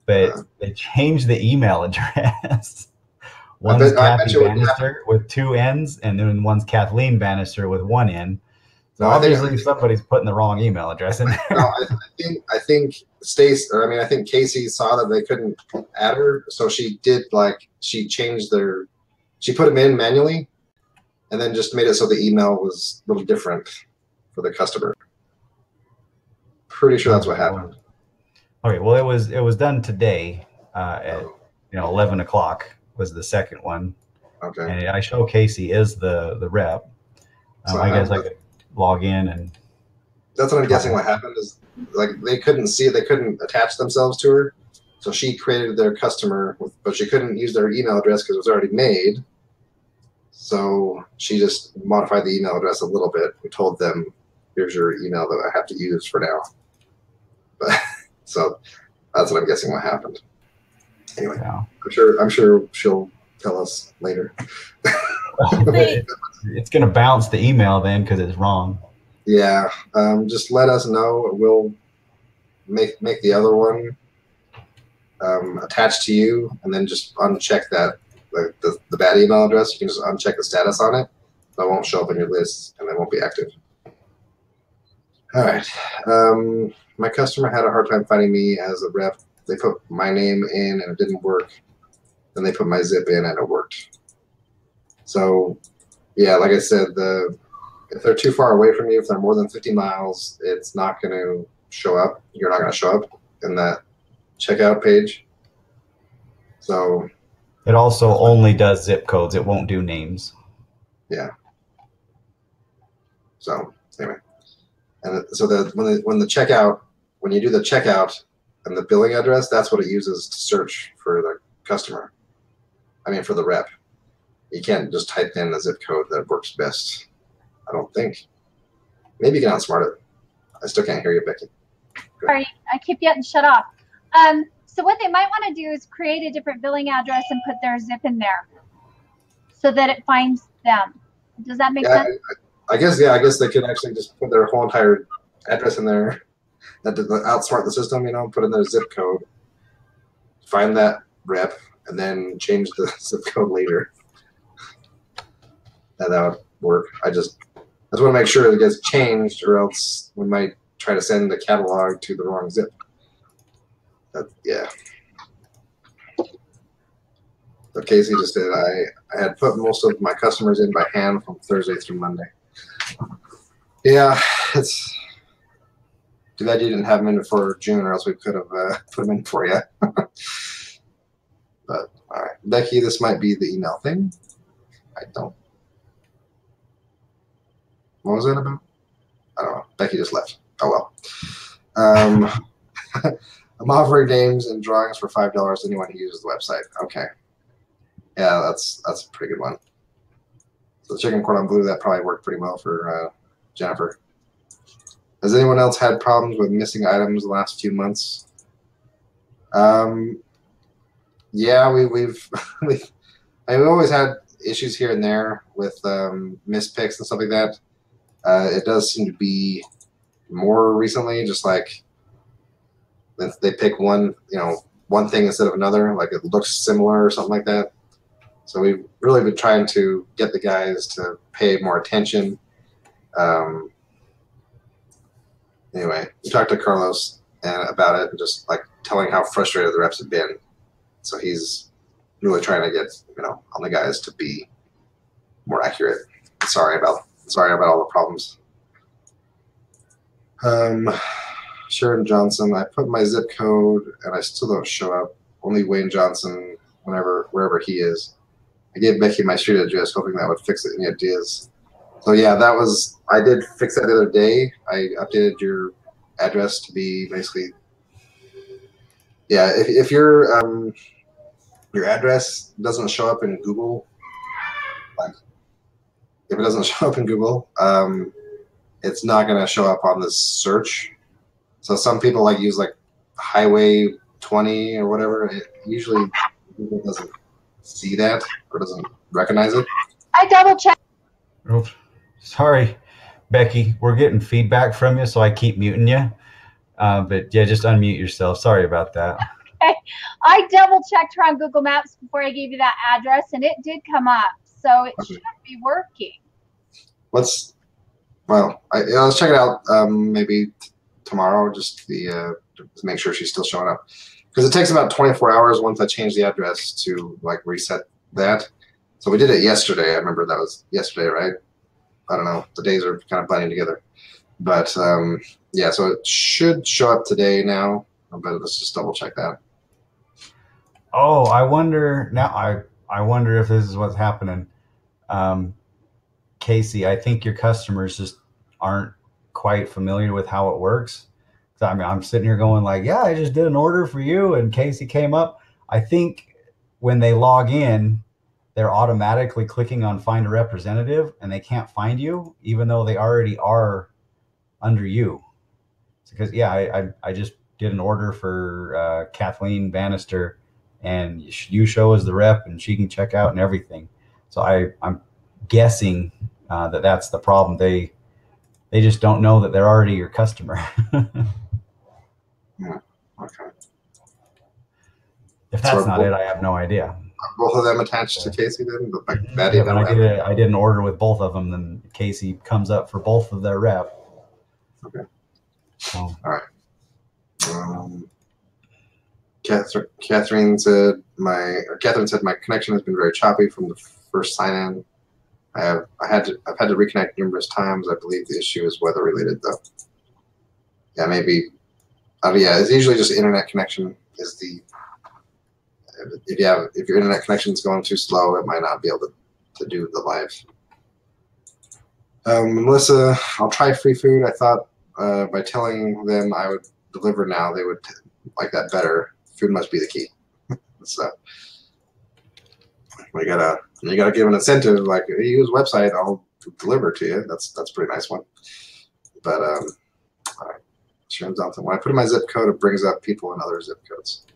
but they changed the email address. One's Kathy Bannister with 2 N's, and then one's Kathleen Bannister with 1 N. So obviously somebody's putting the wrong email address in there. No, I think I think Casey saw that they couldn't add her, so she put them in manually, and then just made it so the email was a little different for the customer. Pretty sure that's what happened. Okay, well it was done today at 11 o'clock was the second one. Okay. And I show Casey is the rep. I guess I could log in and That's what I'm guessing. What happened is like they couldn't see it, they couldn't attach themselves to her, so she created their customer, but she couldn't use their email address because it was already made. So she just modified the email address a little bit. We told them, "Here's your email that I have to use for now." But so that's what I'm guessing what happened. Anyway, yeah. I'm sure she'll tell us later. It's going to bounce the email then because it's wrong. Yeah, just let us know. We'll make the other one attached to you, and then just uncheck that the bad email address. You can just uncheck the status on it. So it won't show up in your list, and it won't be active. All right. My customer had a hard time finding me as a rep. They put my name in, and it didn't work. Then they put my zip in, and it worked. So, yeah, like I said, if they're too far away from you, if they're more than 50 miles, it's not going to show up. You're not going to show up in that checkout page. So it also only does zip codes. It won't do names. Yeah. So anyway, and so when you do the checkout and the billing address, that's what it uses to search for the customer. I mean, for the rep. You can't just type in the zip code that works best. I don't think. Maybe you can outsmart it. I still can't hear you, Becky. Sorry, I keep getting shut off. So what they might want to do is create a different billing address and put their zip in there so that it finds them. Does that make sense? I guess they could actually just put their whole entire address in there. That outsmart the system, put in their zip code, find that rep, and then change the zip code later. And that would work. I just want to make sure it gets changed, or else we might try to send the catalog to the wrong zip. Yeah. So Casey just said I had put most of my customers in by hand from Thursday through Monday. Yeah, it's too bad you didn't have them in for June, or else we could have put them in for you. But all right, Becky, this might be the email thing. I don't. What was that about? I don't know. Becky just left. Oh well. I'm offering games and drawings for $5 to anyone who uses the website. Okay. Yeah, that's a pretty good one. So the chicken cordon bleu, that probably worked pretty well for Jennifer. Has anyone else had problems with missing items the last few months? Yeah, we've always had issues here and there with missed picks and stuff like that. It does seem to be more recently, just like they pick one thing instead of another, like it looks similar or something like that. So we've really been trying to get the guys to pay more attention. Anyway, we talked to Carlos about it and just like telling how frustrated the reps have been. So he's really trying to get on the guys to be more accurate. Sorry about all the problems. Sharon Johnson, I put my zip code and I still don't show up. Only Wayne Johnson, wherever he is. I gave Becky my street address, hoping that would fix it. Any ideas? So yeah, I did fix that the other day. I updated your address to be basically, yeah. If your address doesn't show up in Google, like if it doesn't show up in Google, it's not going to show up on this search. So some people use Highway 20 or whatever. It usually Google doesn't see that or doesn't recognize it. I double checked. Oops. Sorry, Becky. We're getting feedback from you, so I keep muting you. But yeah, just unmute yourself. Sorry about that. Okay. I double checked her on Google Maps before I gave you that address, and it did come up. So it should be working. Let's check it out maybe tomorrow, just to make sure she's still showing up. Because it takes about 24 hours once I change the address to reset that. So we did it yesterday. I remember that was yesterday, right? I don't know. The days are kind of blending together. But yeah, so it should show up today now. But let's just double check that. Oh, I wonder now. I wonder if this is what's happening. Casey, I think your customers just aren't quite familiar with how it works. So, I mean, I'm sitting here going like, yeah, I just did an order for you, and Casey came up. I think when they log in, they're automatically clicking on find a representative, and they can't find you, even though they already are under you. Because I just did an order for Kathleen Bannister, and you show as the rep, and she can check out and everything. So I'm guessing that that's the problem. They just don't know that they're already your customer. Yeah. Okay. If that's not it, I have no idea. Both of them attached to Casey then? I did an order with both of them, then Casey comes up for both of their rep. Okay. So. All right. Catherine said my connection has been very choppy from the first sign-in. I've had to reconnect numerous times. I believe the issue is weather related though. Yeah, maybe. It's usually just internet connection is the. If your internet connection is going too slow, it might not be able to do the live. Melissa, I'll try free food. I thought by telling them I would deliver now, they would like that better. Food must be the key. So you gotta give an incentive, like you use website, I'll deliver to you. That's a pretty nice one. But all right. Sharon Johnson. When I put in my zip code, it brings up people in other zip codes.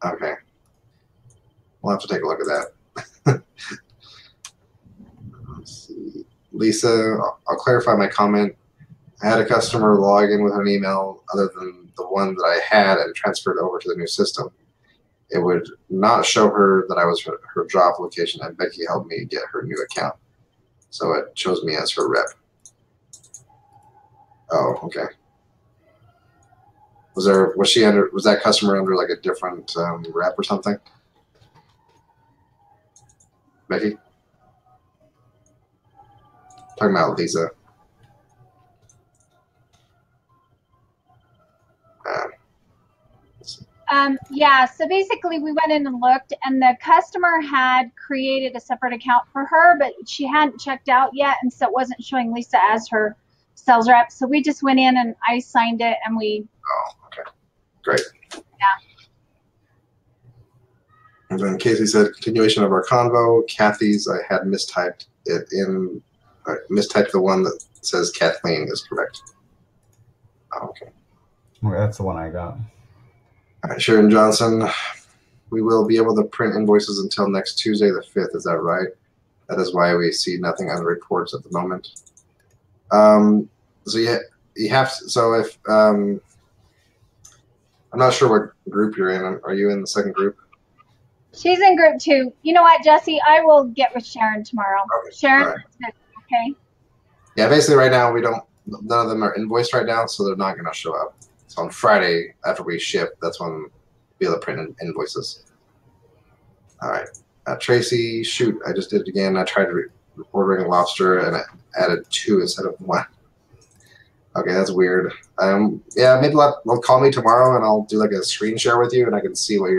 Okay. We'll have to take a look at that. Let's see. Lisa, I'll clarify my comment. I had a customer log in with an email other than the one that I had and transferred over to the new system. It would not show her that I was her job location, and Becky helped me get her new account. So it shows me as her rep. Oh, okay. Was that customer under like a different rep or something? Becky? Talking about Lisa. Yeah, so basically we went in and looked, and the customer had created a separate account for her, but she hadn't checked out yet, and so it wasn't showing Lisa as her sales rep. So we just went in and I signed it, and we. Oh, okay. Great. Yeah. And then Casey said, continuation of our convo. Kathy's, I had mistyped it in, mistyped the one that says Kathleen is correct. Oh, okay. Well, that's the one I got. All right, Sharon Johnson, we will be able to print invoices until next Tuesday the 5th. Is that right? That is why we see nothing on the reports at the moment. So you have to, so if I'm not sure what group you're in. Are you in the second group? She's in group 2. You know what, Jesse? I will get with Sharon tomorrow. Okay. Sharon, right. Okay. Yeah, basically right now none of them are invoiced right now, so they're not going to show up. So on Friday, after we ship, that's when we'll be able to print invoices. All right. Tracy, shoot, I just did it again. I tried ordering lobster, and I added 2 instead of 1. Okay, that's weird. Yeah, maybe they'll call me tomorrow, and I'll do like a screen share with you, and I can see what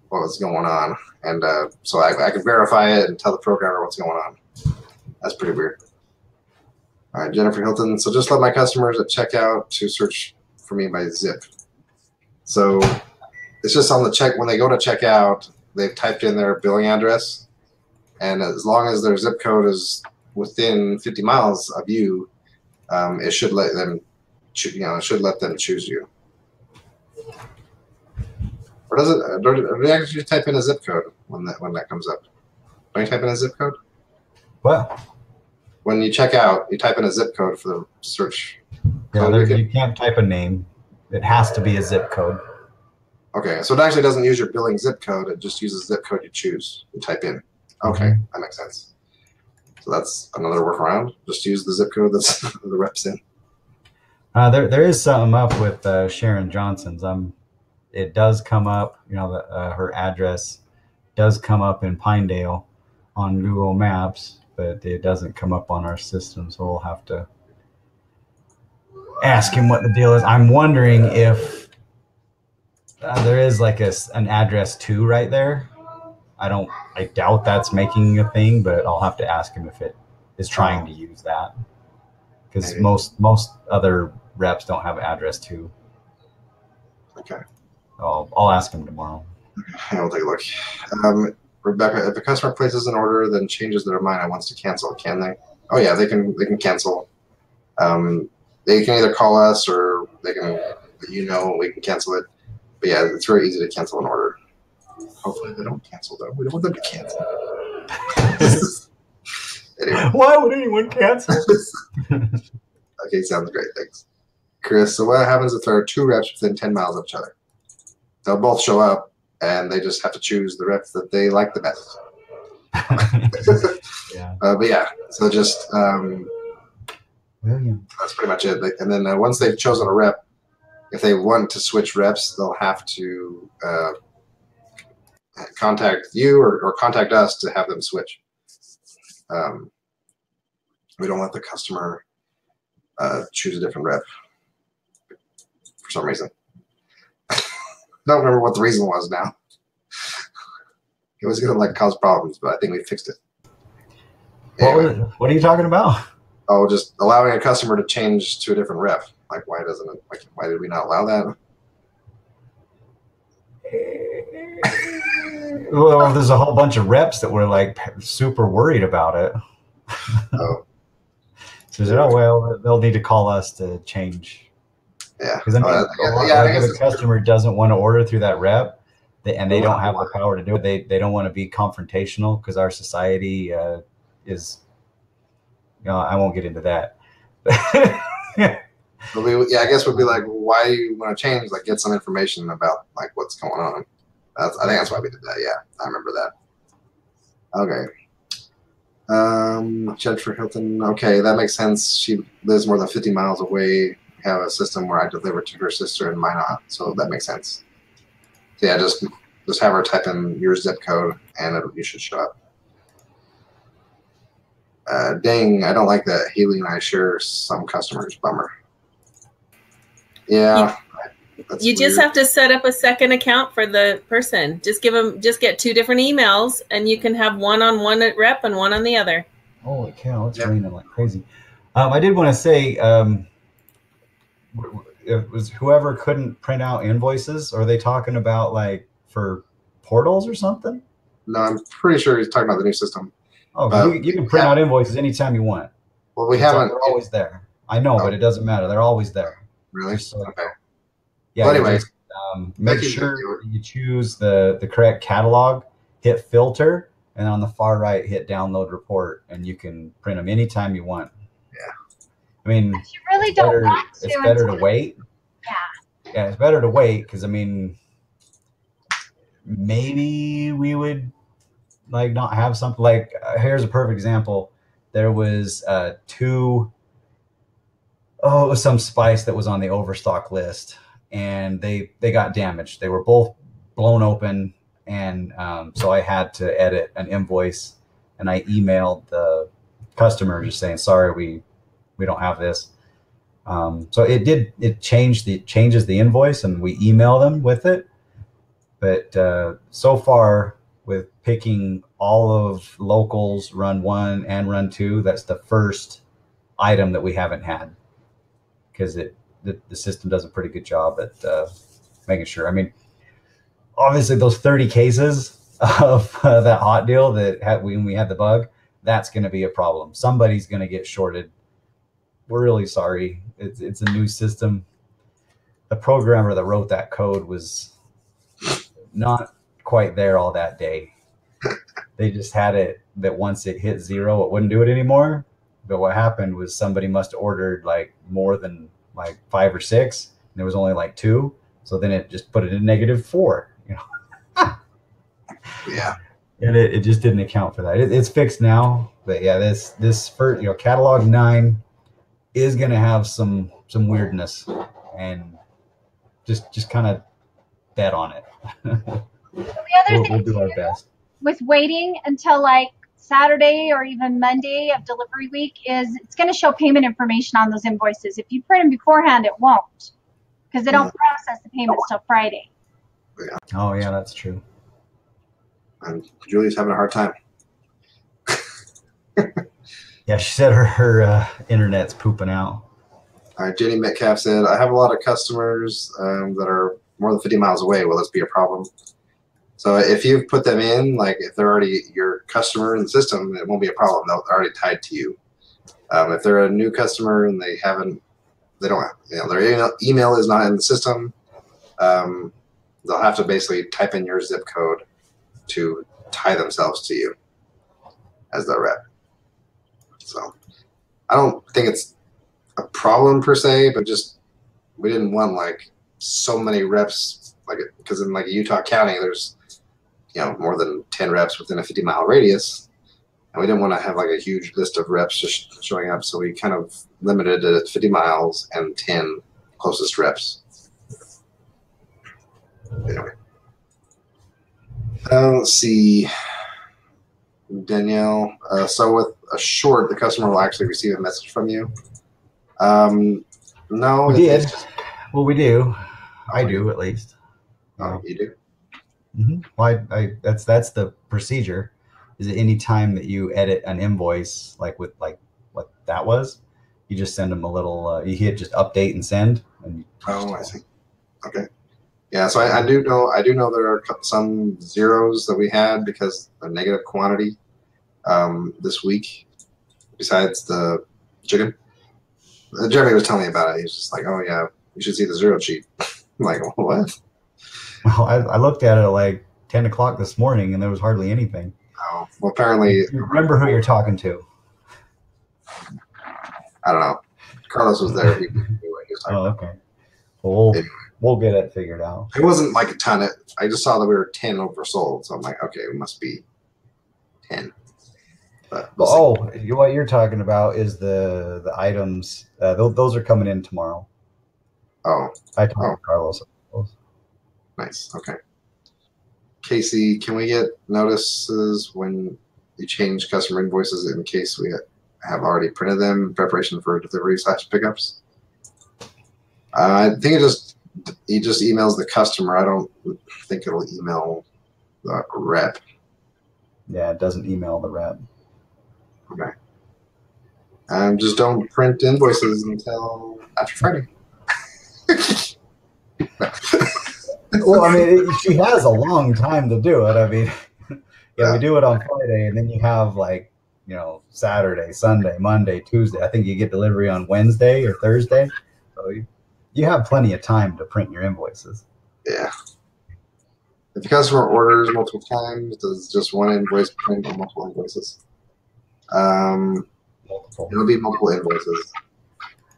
was going on. And so I can verify it and tell the programmer what's going on. That's pretty weird. All right, Jennifer Hilton. So just let my customers at checkout to search for me by zip. So it's just on the when they go to checkout, they've typed in their billing address, and as long as their zip code is within 50 miles of you, it should let them, choose you. Or does it? Do they actually type in a zip code when that comes up? Don't you type in a zip code? What? When you check out, you type in a zip code for the search. Yeah, you can't type a name. It has to be a zip code. Okay, so it actually doesn't use your billing zip code. It just uses zip code you choose and type in. Okay, that makes sense. So that's another workaround. Just use the zip code that's the reps in. There is something up with Sharon Johnson's. It does come up. Her address does come up in Pinedale on Google Maps, but it doesn't come up on our system. So we'll have to ask him what the deal is. I'm wondering if there is like an address 2 right there. I doubt that's making a thing, but I'll have to ask him if it is trying to use that. because most other reps don't have an address too. Okay. I'll ask him tomorrow. I'll take a look. Rebecca, if a customer places an order then changes their mind and wants to cancel, can they? Oh yeah, they can cancel. They can either call us or they can we can cancel it. But yeah, it's very easy to cancel an order. Hopefully they don't cancel though. We don't want them to cancel. Anyway. Why would anyone cancel? Okay, sounds great. Thanks. Chris, so what happens if there are 2 reps within 10 miles of each other? They'll both show up, and they just have to choose the reps that they like the best. Yeah. But yeah, so just that's pretty much it. And then once they've chosen a rep, if they want to switch reps, they'll have to contact you or contact us to have them switch. We don't let the customer choose a different rep for some reason. I don't remember what the reason was now. It was going to cause problems, but I think we fixed it. Anyway. What are you talking about? Oh, just allowing a customer to change to a different rep. Why doesn't it? Why did we not allow that? Well, there's a whole bunch of reps that were super worried about it. Oh. So they said, oh well, they'll need to call us to change. Yeah. Because if a customer doesn't want to order through that rep, and they don't have the power to do it, they don't want to be confrontational because our society is. I won't get into that. I guess we'd be like, why do you want to change? Get some information about what's going on. I think that's why we did that. Yeah, I remember that. Okay. Jennifer Hilton. Okay, that makes sense. She lives more than 50 miles away. We have a system where I deliver to her sister and mine not, so that makes sense. So yeah, just have her type in your zip code, and you should show up. Dang, I don't like that Haley and I share some customers. Bummer. Yeah. You just have to set up a second account for the person. Just get 2 different emails, and you can have one on one at rep and one on the other. Holy cow, it's raining like crazy. I did want to say, it was whoever couldn't print out invoices. Are they talking about for portals or something? No, I'm pretty sure he's talking about the new system. Oh, you can print out invoices anytime you want. Well, haven't. They're always there. I know, but it doesn't matter. They're always there. Really? Okay. Yeah. Well, anyway, make sure you choose the correct catalog, hit filter, and on the far right, hit download report, and you can print them anytime you want. Yeah. I mean, but you really don't want to. It's better to wait. Yeah. Yeah, it's better to wait because maybe we would not have something here's a perfect example. There was it was some spice that was on the overstock list, and they got damaged. They were both blown open, and so I had to edit an invoice, and I emailed the customer just saying, sorry, we don't have this. So it changes the invoice, and we email them with it. But so far, with picking all of locals, run 1 and run 2, that's the first item that we haven't had, because the system does a pretty good job at making sure. Obviously those 30 cases of that hot deal when we had the bug, that's going to be a problem. Somebody's going to get shorted. We're really sorry. It's a new system. The programmer that wrote that code was not quite there all that day. They just had it that once it hit 0, it wouldn't do it anymore. But what happened was somebody must have ordered more than 5 or 6, and there was only 2. So then it just put it in -4. Yeah. And it just didn't account for that. It's fixed now. But yeah, this first catalog 9 is going to have some weirdness, and just kind of bet on it. The other thing we'll do our best with waiting until Saturday or even Monday of delivery week is it's going to show payment information on those invoices. If you print them beforehand, it won't, because they don't process the payments till Friday. Yeah. Oh yeah, that's true. And Julie's having a hard time. Yeah, she said her internet's pooping out. All right, Jenny Metcalf said, I have a lot of customers that are more than 50 miles away. Will this be a problem? So if you've put them in, like if they're already your customer in the system, it won't be a problem. They're already tied to you. If they're a new customer and they don't, their email is not in the system, they'll have to basically type in your zip code to tie themselves to you as their rep. So I don't think it's a problem per se, but just we didn't want like so many reps, like because in like Utah County, there's more than 10 reps within a 50-mile radius, and we didn't want to have like a huge list of reps just showing up. So we kind of limited it at 50 miles and 10 closest reps. Anyway, let's see. Danielle, so with a short, the customer will actually receive a message from you. No, we did. Well, we do. I do at least. Oh, you do? Mm-hmm. Well, that's the procedure. Is that any time that you edit an invoice, like with like what that was, you just send them a little. You hit just update and send. And I see. Okay. Yeah, so I do know there are some zeros that we had because of negative quantity this week. Besides the chicken, Jeremy was telling me about it. He was just like, "Oh yeah, you should see the zero sheet." I'm like, what? Well, I looked at it at like 10 o'clock this morning, and there was hardly anything. Oh, well, apparently. Remember who you're talking to? I don't know. Carlos was there. He knew what he was talking about. Okay. Well, we'll get it figured out. It wasn't like a ton. I just saw that we were 10 oversold, so I'm like, okay, it must be 10. But what you're talking about is the items. Those are coming in tomorrow. Oh. I talked to Carlos. Nice. Okay. Casey, can we get notices when you change customer invoices in case we have already printed them in preparation for delivery/pickups? I think he just emails the customer. I don't think it'll email the rep. Yeah, it doesn't email the rep. Okay. Just don't print invoices until after Friday. Well, I mean, she has a long time to do it. I mean, yeah, we do it on Friday, and then you have like, Saturday, Sunday, Monday, Tuesday. I think you get delivery on Wednesday or Thursday. So you have plenty of time to print your invoices. Yeah. If the customer orders multiple times, does just one invoice print on multiple invoices? It'll be multiple invoices.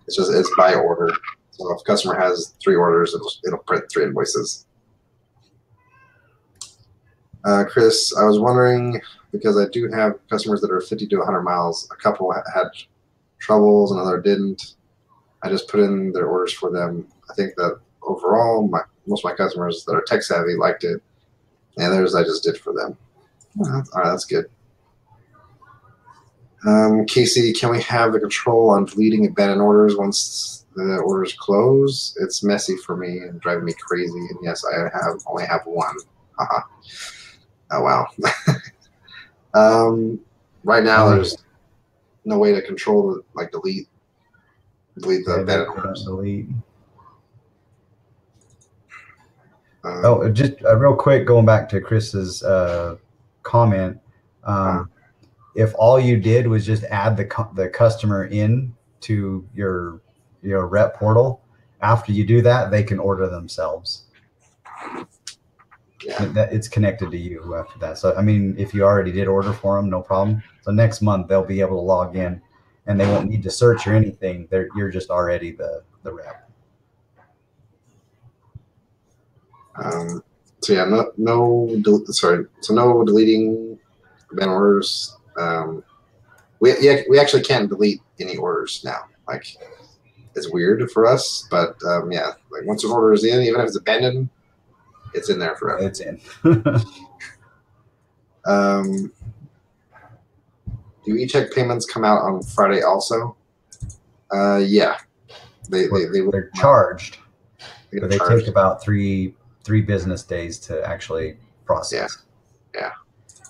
It's by order. So if a customer has 3 orders, it'll print 3 invoices. Chris, I was wondering, because I do have customers that are 50 to 100 miles. A couple had troubles, another didn't. I just put in their orders for them. I think that overall, most of my customers that are tech savvy liked it, and others I just did for them. All right, that's good. Casey, can we have the control on deleting abandoned orders once the orders close? It's messy for me and driving me crazy. And yes, I only have one. Oh wow. Right now, there's no way to control delete the abandoned orders. Delete. Just real quick, going back to Chris's comment. If all you did was just add the customer in to your rep portal, after you do that, they can order themselves. Yeah. It's connected to you after that. So, I mean, if you already did order for them, no problem. So next month, they'll be able to log in, and they won't need to search or anything. You're just already the rep. So yeah, no deleting abandoned orders. We actually can't delete any orders now. Like, it's weird for us, but yeah, like once an order is in, even if it's abandoned, it's in there forever. It's in. Do e-check payments come out on Friday also? Yeah, they're charged. But they take about three business days to actually process. Yeah.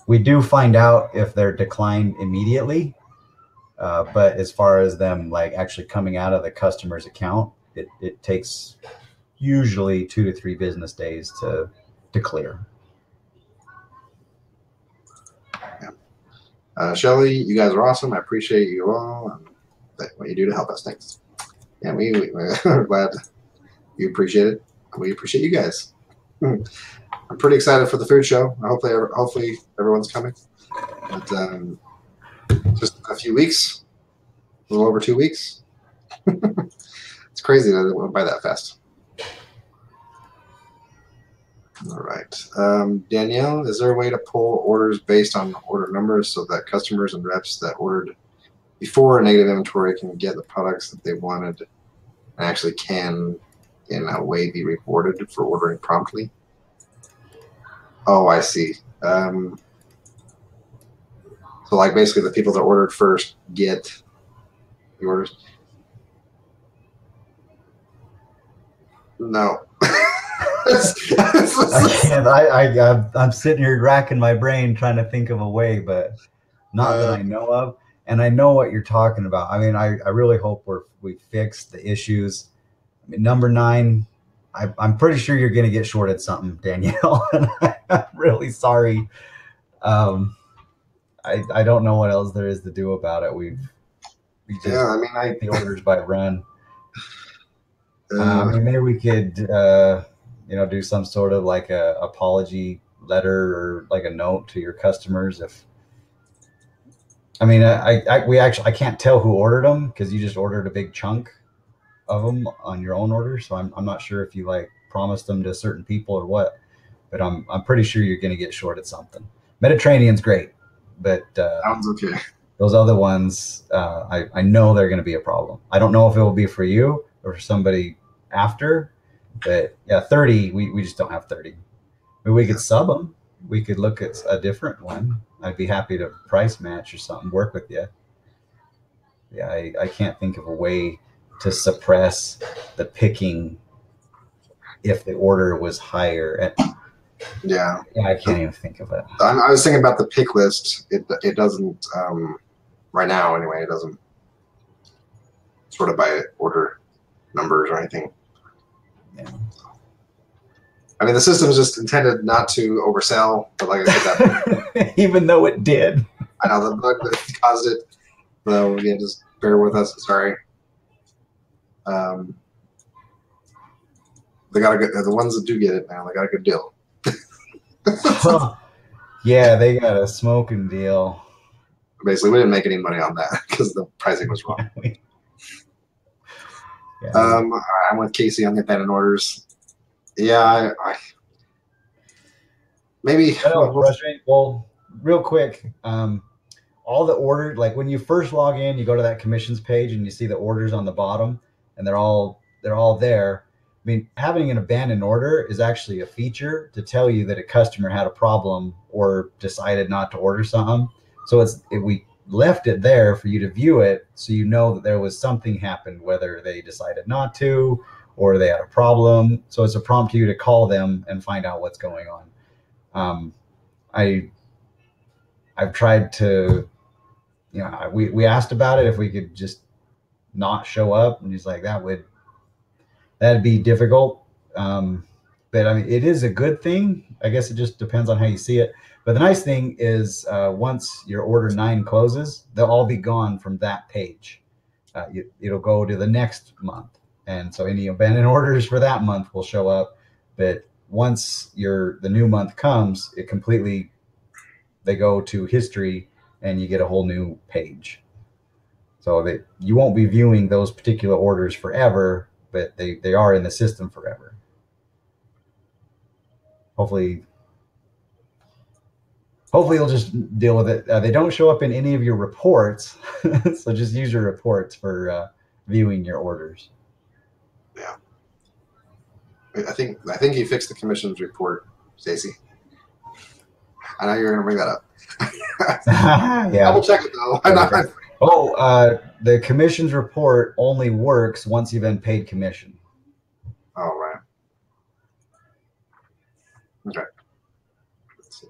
We do find out if they're declined immediately. But as far as them like actually coming out of the customer's account, it takes usually 2 to 3 business days to clear. Yeah. Shelly, you guys are awesome. I appreciate you all and what you do to help us. Thanks. Yeah, we're glad you appreciate it. We appreciate you guys. I'm pretty excited for the food show. Hopefully everyone's coming. But just a few weeks, a little over 2 weeks. It's crazy that it went by that fast. All right. Danielle, is there a way to pull orders based on order numbers so that customers and reps that ordered before negative inventory can get the products that they wanted and actually can, in a way, be rewarded for ordering promptly? Oh, I see. So, like, basically the people that ordered first get the orders? No. I'm sitting here racking my brain trying to think of a way, but not that I know of. And I know what you're talking about. I mean, I really hope we fix the issues. I mean, number 9, I'm pretty sure you're going to get shorted something, Danielle. And I'm really sorry. I don't know what else there is to do about it. We just take the orders by run. I mean, maybe we could, do some sort of like a apology letter or like a note to your customers. I can't tell who ordered them because you just ordered a big chunk of them on your own order. So I'm not sure if you like promised them to certain people or what, but I'm pretty sure you're going to get shorted something. Mediterranean's great, but sounds okay. Those other ones, I know they're going to be a problem. I don't know if it will be for you or for somebody after, but yeah, 30, we just don't have 30. I mean, we could sub them. We could look at a different one. I'd be happy to price match or something, work with you. Yeah, I can't think of a way to suppress the picking if the order was higher. Yeah, I can't even think of it. I was thinking about the pick list. It doesn't, right now anyway, it doesn't sort of by order numbers or anything. Yeah. I mean, the system's just intended not to oversell, but like I said, that even though it did. I know the bug that caused it. So yeah, just bear with us. Sorry. They got the ones that do get it now. They got a good deal. Yeah, they got a smoking deal. Basically, we didn't make any money on that because the pricing was wrong. Yeah. I'm with Casey on the abandoned orders. Yeah, I maybe. Well, real quick, all the order, like when you first log in, you go to that commissions page and you see the orders on the bottom, and they're all there. I mean, having an abandoned order is actually a feature to tell you that a customer had a problem or decided not to order something. So we left it there for you to view it, so you know that there was something happened, whether they decided not to or they had a problem. So it's a prompt to you to call them and find out what's going on. I've tried to, we asked about it if we could just not show up, and he's like, that'd be difficult. But I mean, it is a good thing. I guess it just depends on how you see it. But the nice thing is once your order 9 closes, they'll all be gone from that page. It'll go to the next month. And so any abandoned orders for that month will show up. But once the new month comes, they go to history and you get a whole new page. So that you won't be viewing those particular orders forever, but they are in the system forever. Hopefully you'll just deal with it. They don't show up in any of your reports, so just use your reports for viewing your orders. Yeah, I think you fixed the commissions report, Stacy. I know you're going to bring that up. Yeah. Double check it though. The commissions report only works once you've been paid commission. Oh, right. Okay. Let's see.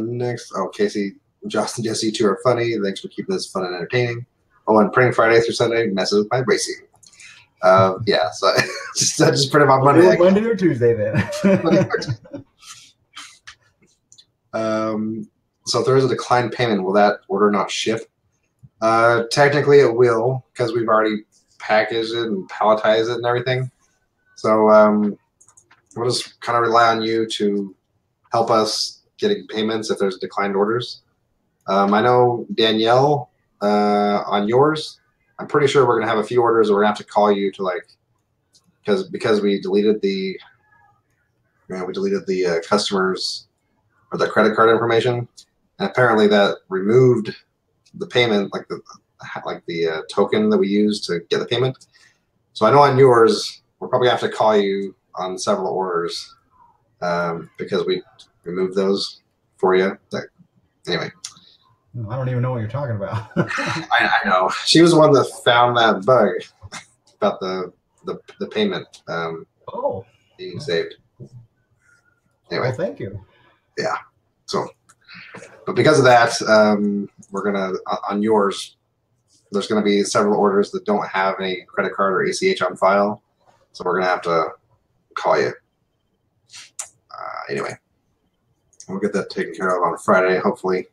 Next, Casey Josh and Jesse, you two are funny. Thanks for keeping this fun and entertaining. Oh, and praying Friday through Sunday messes with my racing. Yeah, so I just put him on Monday. Monday or Tuesday then. So if there is a declined payment, will that order not ship? Technically, it will because we've already packaged it and palletized it and everything. So we'll just kind of rely on you to help us getting payments if there's declined orders. I know Danielle, on yours, I'm pretty sure we're gonna have a few orders, or we're gonna have to call you to because we deleted the customers or the credit card information, and apparently that removed the payment, like the token that we used to get the payment. So I know on yours, we're probably gonna have to call you on several orders because we removed those for you. Anyway. I don't even know what you're talking about. I know. She was the one that found that bug about the payment being saved. Anyway. Well, thank you. Yeah. So, but because of that, we're gonna on yours. There's gonna be several orders that don't have any credit card or ACH on file, so we're gonna have to call you. Anyway, we'll get that taken care of on Friday, hopefully.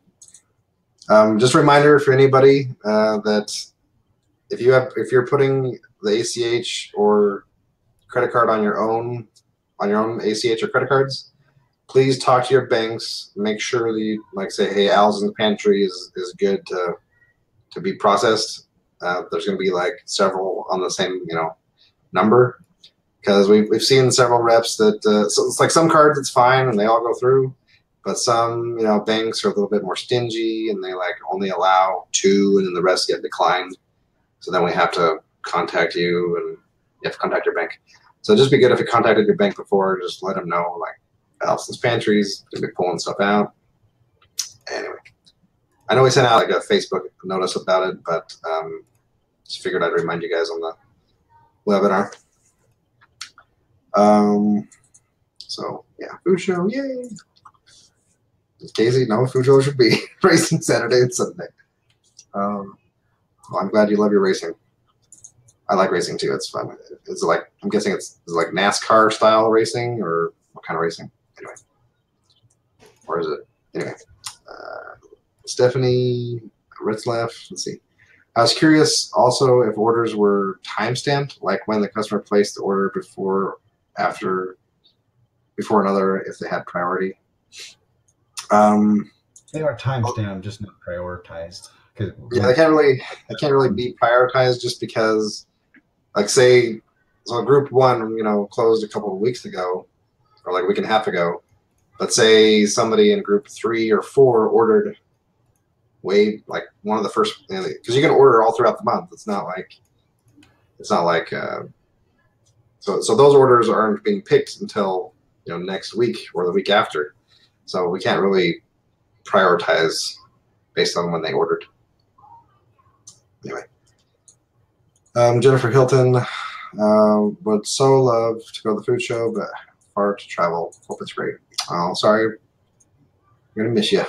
Just a reminder for anybody that if you're putting the ACH or credit card on your own ACH or credget cards, please talk to your banks. Make sure that you say, hey, Al's in the Pantry is good to be processed. There's going to be several on the same number, because we've seen several reps that so it's like some cards it's fine and they all go through. But some, banks are a little bit more stingy and they only allow 2 and then the rest get declined. So then we have to contact you and you have to contact your bank. So just be good if you contacted your bank before, just let them know, Allison's Pantry's going to be pulling stuff out. Anyway, I know we sent out a Facebook notice about it, but just figured I'd remind you guys on the webinar. So yeah, food show, yay! Casey, no, food show should be racing Saturday and Sunday. Well, I'm glad you love your racing. I like racing too. It's fun. It's I'm guessing it's like NASCAR style racing, or what kind of racing? Anyway, or is it? Anyway, Stephanie Ritzlaff. Let's see. I was curious also if orders were time stamped, like when the customer placed the order before another, if they had priority. They are timestamped, just not prioritized. Yeah, they can't really be prioritized just because, say, so group 1, closed a couple of weeks ago, or a week and a half ago. But say somebody in group 3 or 4 ordered one of the first, because you can order all throughout the month. It's not like so those orders aren't being picked until next week or the week after. So we can't really prioritize based on when they ordered. Anyway, Jennifer Hilton would so love to go to the food show, but far to travel. Hope it's great. Oh, sorry. I'm going to miss you.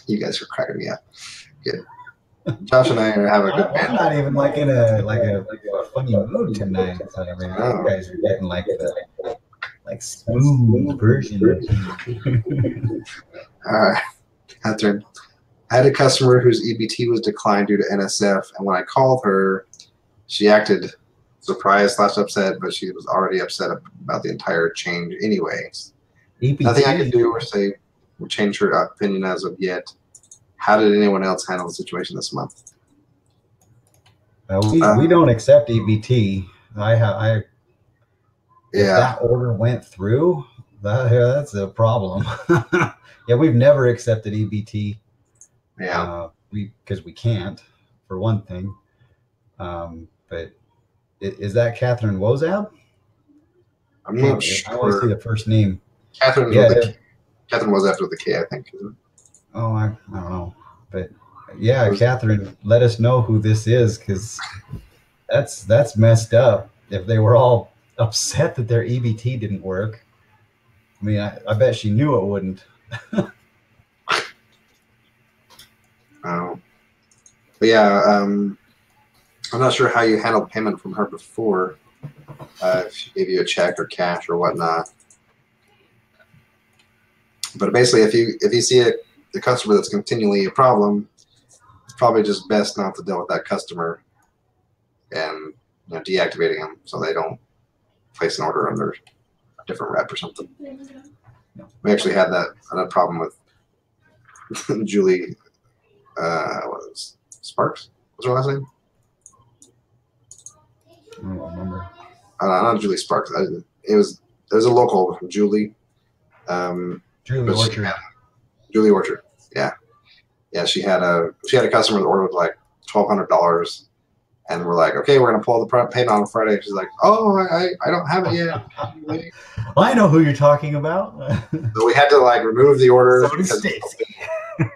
You guys are cracking me up. Good. Josh and I are having a good band. I'm not even in a funny mood tonight. So, you guys are getting smooth version. All right, Catherine. I had a customer whose EBT was declined due to NSF, and when I called her, she acted surprised / upset, but she was already upset about the entire change anyways. EBT. Nothing I could do or say would change her opinion as of yet. How did anyone else handle the situation this month? We don't accept EBT. If that order went through, that's a problem. Yeah, we've never accepted EBT. Yeah, because we can't, for one thing. But is that Catherine Wozab? I'm not sure. I always see the first name. Catherine Wozab with a K, I think. Isn't it? Oh, I don't know. But yeah, Catherine, let us know who this is, because that's messed up. If they were all upset that their EBT didn't work, I mean, I bet she knew it wouldn't. But yeah, I'm not sure how you handled payment from her before. If she gave you a check or cash or whatnot. But basically, if you see the customer that's continually a problem, it's probably just best not to deal with that customer and deactivating them so they don't place an order under a different rep or something. We actually had that problem with Julie. What was Sparks? What's her last name? I don't remember. Not Julie Sparks. It was a local Julie. Julie Orchard. Julie Orchard. Yeah. She had a customer that ordered like $1,200, and we're like, okay, we're gonna pull the payment on Friday. She's like, oh, I don't have it yet. Well, I know who you're talking about. So we had to like remove the order. So does Stacy.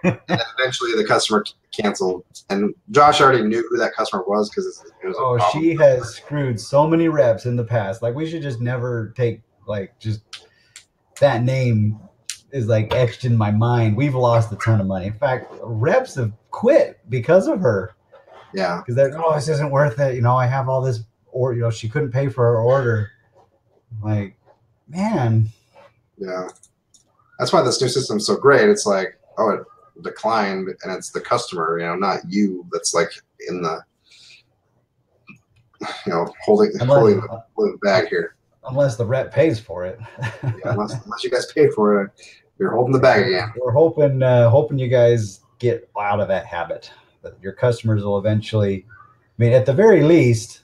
And then eventually the customer canceled, and Josh already knew who that customer was because it was. Oh, she has screwed so many reps in the past. Like, we should just never take just that name is like etched in my mind. We've lost a ton of money. In fact, reps have quit because of her. Yeah. Because they're, oh, this isn't worth it. I have all this, or she couldn't pay for her order. Like, man. Yeah. That's why this new system's so great. It's like, oh, it declined, and it's the customer, not you. That's like in the, holding the bag here. Unless the rep pays for it. Yeah, unless you guys pay for it, you're holding the bag again. We're hoping you guys get out of that habit. That your customers will eventually, at the very least,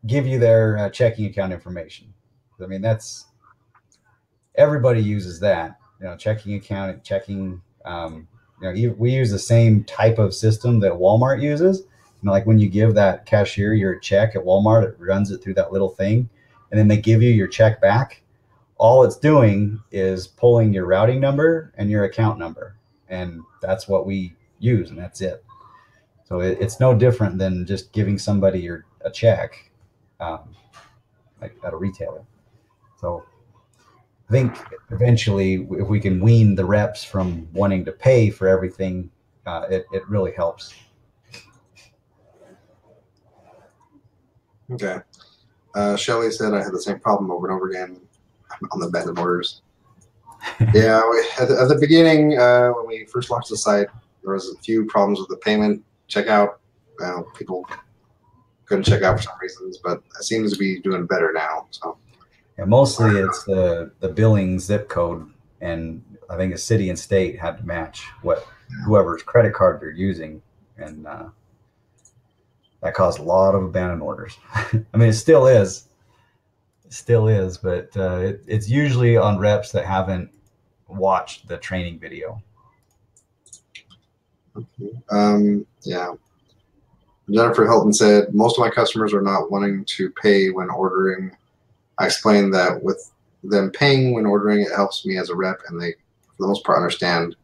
give you their checking account information. That's, everybody uses that. Checking account, checking. We use the same type of system that Walmart uses. Like when you give that cashier your check at Walmart, it runs it through that little thing, and then they give you your check back. All it's doing is pulling your routing number and your account number, and that's what we use, and that's it. So it's no different than just giving somebody a check, like at a retailer. So I think eventually, if we can wean the reps from wanting to pay for everything, it really helps. Okay. Shelly said I had the same problem over and over again on the abandoned orders. Yeah, at the beginning, when we first launched the site, there was a few problems with the payment checkout. People couldn't check out for some reasons, but it seems to be doing better now. So. Yeah, mostly it's the billing zip code, and I think a city and state had to match whoever's credit card they're using, and that caused a lot of abandoned orders. It still is, but it's usually on reps that haven't watched the training video. Yeah. Jennifer Hilton said, most of my customers are not wanting to pay when ordering. I explained that with them paying when ordering, it helps me as a rep, and they, for the most part, understand.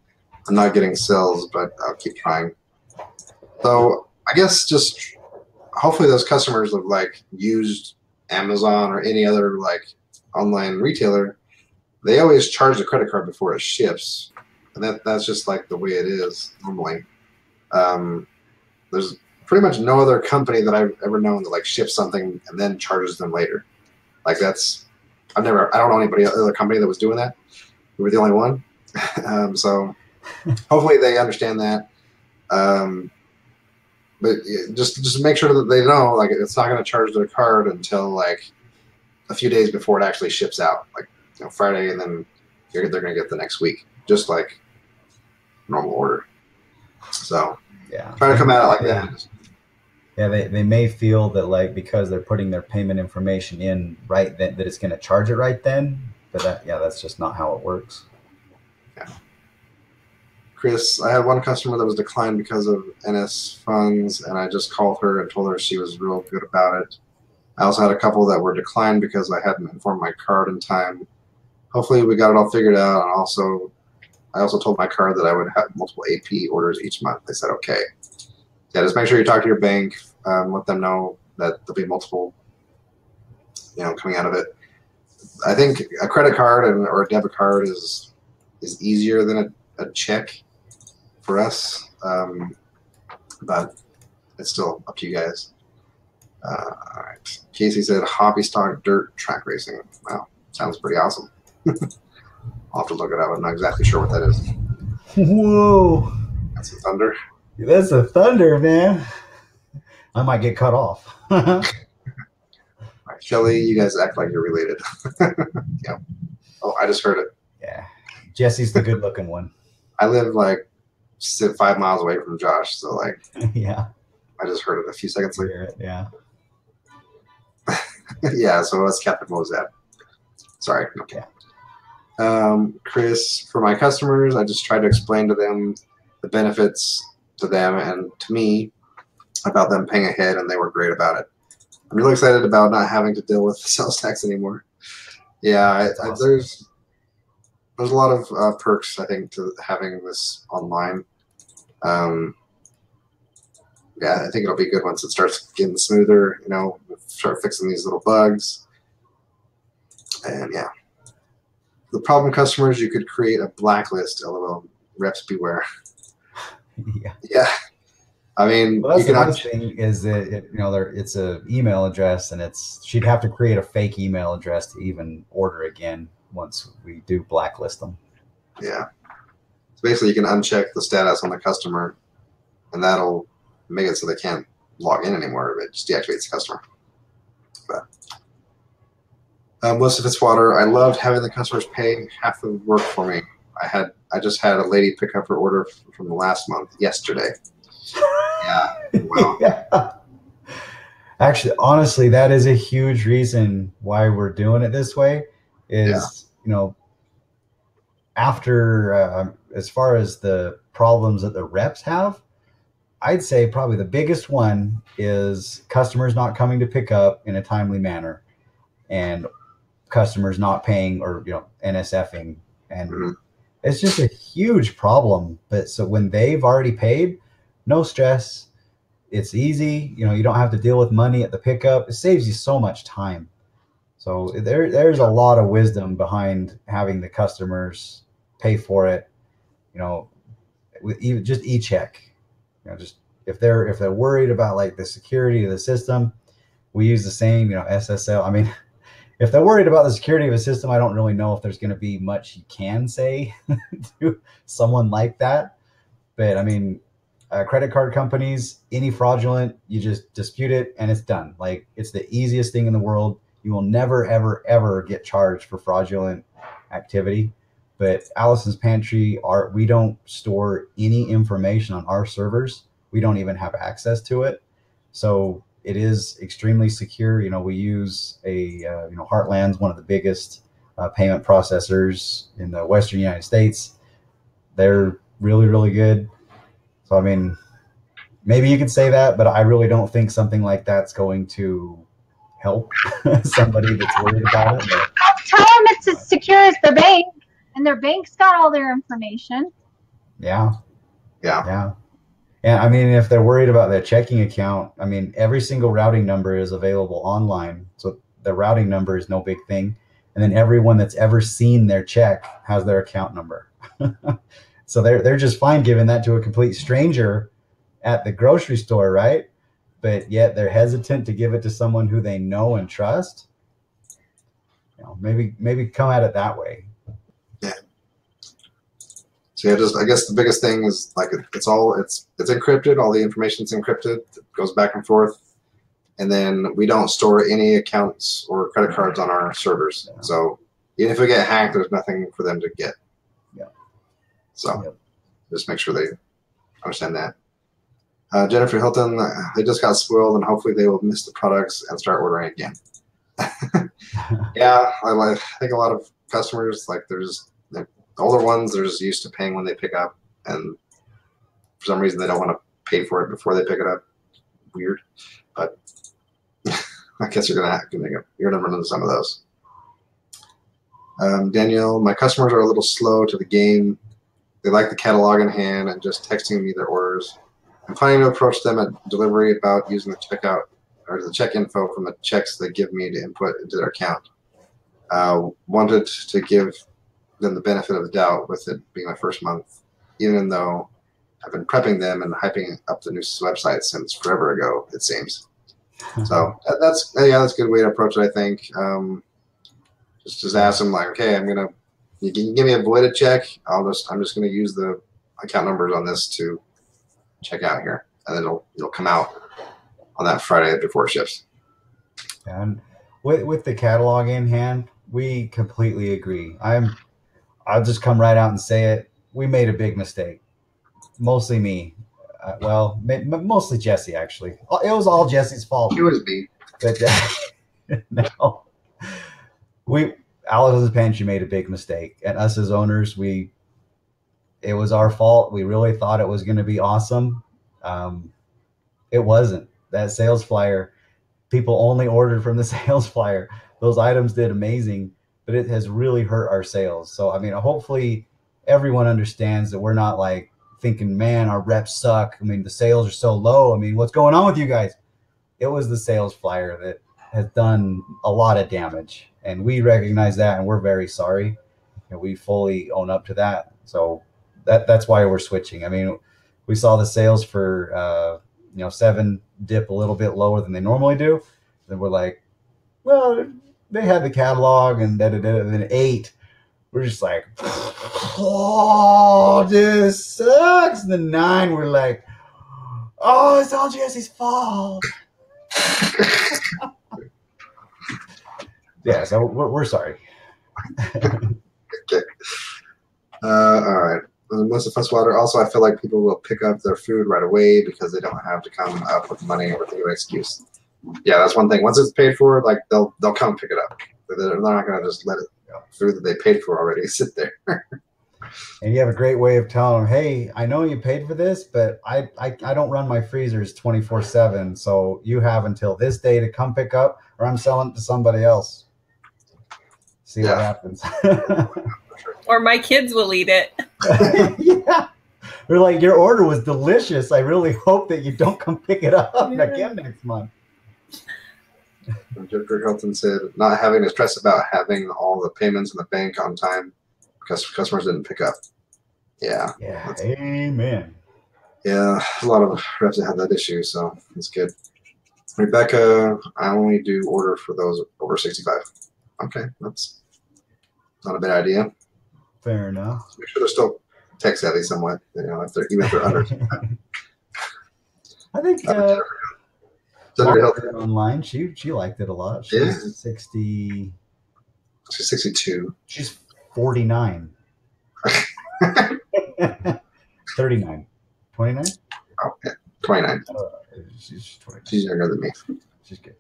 I'm not getting sales, but I'll keep trying. So I guess just hopefully those customers have used Amazon or any other online retailer. They always charge the credit card before it ships, and that's just the way it is normally. There's pretty much no other company that I've ever known that ships something and then charges them later. I don't know anybody other company that was doing that. We were the only one. So hopefully they understand that. But just make sure that they know it's not going to charge their card until a few days before it actually ships out, Friday, and then they're going to get the next week, just like normal order. So yeah, try to come at it like that. Yeah, they may feel that because they're putting their payment information in right then, that it's going to charge it right then, but that's just not how it works. Yeah. Chris, I had one customer that was declined because of NS funds, and I just called her and told her she was real good about it. I also had a couple that were declined because I hadn't informed my card in time. Hopefully we got it all figured out, and I also told my card that I would have multiple AP orders each month. They said okay. Yeah, just make sure you talk to your bank, let them know that there'll be multiple, coming out of it. I think a credit card or a debit card is easier than a check for us, but it's still up to you guys. All right. Casey said hobby stock dirt track racing. Wow, sounds pretty awesome. I'll have to look it up. I'm not exactly sure what that is. Whoa. That's some thunder. That's a thunder, man. I might get cut off. All right, Shelly, you guys act like you're related. Yeah. Oh, I just heard it. Yeah. Jesse's the good looking one. I live like 5 miles away from Josh, so like Yeah. I just heard it a few seconds later. Yeah. Yeah, so that's Captain Mozap. Sorry. Okay. Chris, for my customers, I just try to explain to them the benefits to them and to me about them paying ahead, and they were great about it. I'm really excited about not having to deal with sales tax anymore. Yeah, Awesome. there's a lot of perks, I think, to having this online. Yeah, I think it'll be good once it starts getting smoother, you know, start fixing these little bugs. And yeah. The problem customers, you could create a blacklist, LOL, reps beware. Yeah. Yeah. I mean, Well, that's you the can nice thing is that it's an email address, and she'd have to create a fake email address to even order again once we do blacklist them. Yeah. So basically, you can uncheck the status on the customer, and that'll make it so they can't log in anymore. It just deactivates the customer. But Melissa Fitzwater, I loved having the customers pay half the work for me. I just had a lady pick up her order from the last month yesterday. Yeah. Wow. Yeah. Actually, honestly, that is a huge reason why we're doing it this way. Is after as far as the problems that the reps have, I'd say probably the biggest one is customers not coming to pick up in a timely manner, and customers not paying or NSFing, and it's just a huge problem. But so when they've already paid, no stress. It's easy. You don't have to deal with money at the pickup. It saves you so much time. So there's a lot of wisdom behind having the customers pay for it. With just e-check. Just if they're worried about like the security of the system, we use the same, SSL. I mean, if they're worried about the security of a system, I don't really know if there's going to be much you can say to someone like that. But I mean, credit card companies, any fraudulent, you just dispute it and it's done. Like, it's the easiest thing in the world. You will never, ever, ever get charged for fraudulent activity. But Allison's Pantry, we don't store any information on our servers. We don't even have access to it. So it is extremely secure. We use Heartland's one of the biggest payment processors in the Western United States. They're really, really good. So, I mean, maybe you could say that, but I really don't think something like that's going to help somebody that's worried about it. But Tell them it's as secure as their bank, and their bank's got all their information. Yeah. And I mean, if they're worried about their checking account, I mean, every single routing number is available online. So the routing number is no big thing. And then everyone that's ever seen their check has their account number. So they're just fine giving that to a complete stranger at the grocery store, right? But yet they're hesitant to give it to someone who they know and trust. Maybe come at it that way. Yeah. So yeah, I guess the biggest thing is like it's encrypted. All the information's encrypted. It goes back and forth, and then we don't store any accounts or credit cards on our servers. Yeah. So even if we get hacked, there's nothing for them to get. Yeah. So just make sure they understand that. Jennifer Hilton, they just got spoiled, and hopefully they will miss the products and start ordering again. Yeah, I think a lot of customers, like the older ones, they're just used to paying when they pick up, and for some reason they don't want to pay for it before they pick it up. Weird, but I guess you're gonna run into some of those. Danielle, my customers are a little slow to the game. They like the catalog in hand and just texting me their orders. I'm planning to approach them at delivery about using the checkout or the check info from the checks they give me to input into their account. Wanted to give them the benefit of the doubt with it being my first month, even though I've been prepping them and hyping up the new website since forever ago, it seems. So that's a good way to approach it, I think. Just ask them like, okay, you can give me a voided check. I'm just gonna use the account numbers on this to check out here, and then it'll come out on that Friday before it ships. And with the catalog in hand, we completely agree. I'll just come right out and say it. We made a big mistake. Mostly me. Mostly Jesse, actually. It was all Jesse's fault. It was me. But no. Alex's Pantry made a big mistake. And us as owners, it was our fault. We really thought it was going to be awesome. It wasn't. That sales flyer, people only ordered from the sales flyer. Those items did amazing, but it has really hurt our sales. So, I mean, hopefully everyone understands that we're not like thinking, man, our reps suck. I mean, the sales are so low. I mean, what's going on with you guys? It was the sales flyer that has done a lot of damage, and we recognize that, and we're very sorry. And we fully own up to that. So that's why we're switching. I mean, we saw the sales for 7 dip a little bit lower than they normally do. Then we're like, well, they had the catalog and then 8. We're just like, oh, this sucks. And then 9, we're like, oh, it's all Jesse's fault. Yeah, so we're sorry. Okay. All right. Most of water. Also, I feel like people will pick up their food right away because they don't have to come up with money or think of an excuse. Yeah, that's one thing. Once it's paid for, like they'll come pick it up. They're not going to just let it food that they paid for already sit there. And you have a great way of telling them, hey, I know you paid for this, but I don't run my freezers 24/7, so you have until this day to come pick up, or I'm selling it to somebody else. See what happens. Or my kids will eat it. Yeah. They're like, your order was delicious. I really hope that you don't come pick it up again next month. Jennifer Hilton said, not having to stress about having all the payments in the bank on time because customers didn't pick up. Yeah. Yeah. Amen. Yeah. A lot of reps that have that issue, so it's good. Rebecca, I only do order for those over 65. Okay. That's not a bad idea. Fair enough. Make sure they're still tech savvy somewhat, even if they're under. I think Jennifer online, she liked it a lot. She's 60. She's 62. She's 49. 39. 29? Oh, yeah. 29. She's 29. She's younger than me. She's good.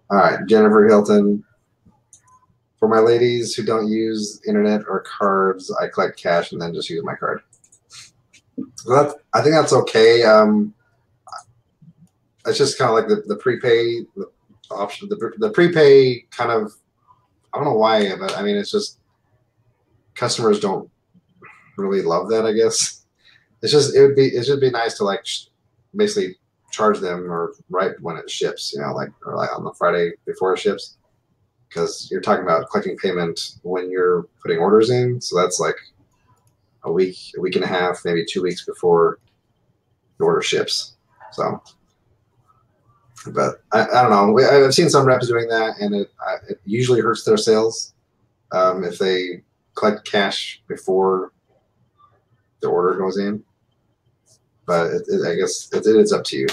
All right. Jennifer Hilton. For my ladies who don't use internet or cards, I collect cash and then just use my card. So I think that's okay. It's just kind of like the prepay option. The prepay kind of, I don't know why, but I mean, it's just customers don't really love that, I guess. It should be nice to like basically charge them or right when it ships, or like on the Friday before it ships. Because you're talking about collecting payment when you're putting orders in. So that's like a week and a half, maybe 2 weeks before the order ships. So, but I don't know. I've seen some reps doing that, and it usually hurts their sales if they collect cash before the order goes in. But I guess it is up to you.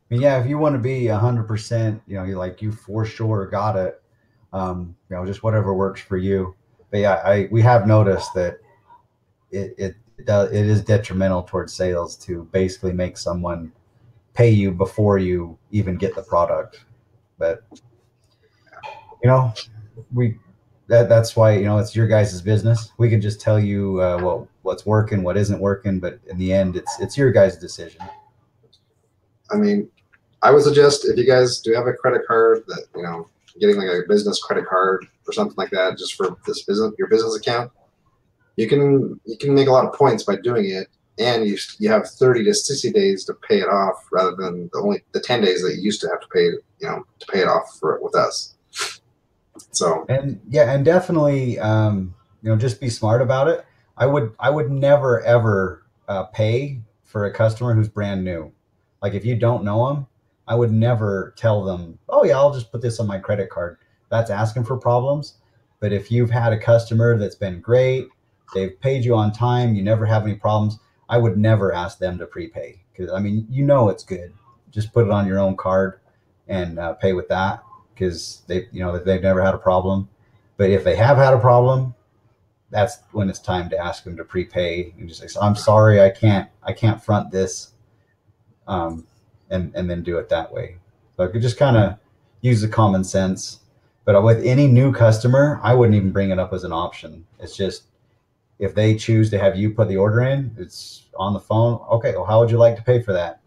I mean, yeah, if you want to be 100%, you for sure got it. Just whatever works for you. But yeah, we have noticed that it is detrimental towards sales to basically make someone pay you before you even get the product. But that's why it's your guys' business. We can just tell you what's working, what isn't working, but in the end, it's your guys' decision. I mean, I would suggest if you guys do have a credit card that, getting like a business credit card or something like that, just for your business account, you can make a lot of points by doing it, and you have 30 to 60 days to pay it off rather than the 10 days that you used to have to pay, to pay it off with us. So and definitely, just be smart about it. I would never ever pay for a customer who's brand new. Like if you don't know them, I would never tell them, oh yeah, I'll just put this on my credit card. That's asking for problems. But if you've had a customer that's been great, they've paid you on time, you never have any problems, I would never ask them to prepay. Because I mean, you know it's good. Just put it on your own card and pay with that, because they've never had a problem. But if they have had a problem, that's when it's time to ask them to prepay and just say, I'm sorry, I can't front this, and then do it that way. So I could just kind of use the common sense. But with any new customer, I wouldn't even bring it up as an option. It's just, if they choose to have you put the order in, it's on the phone. Okay, well, how would you like to pay for that?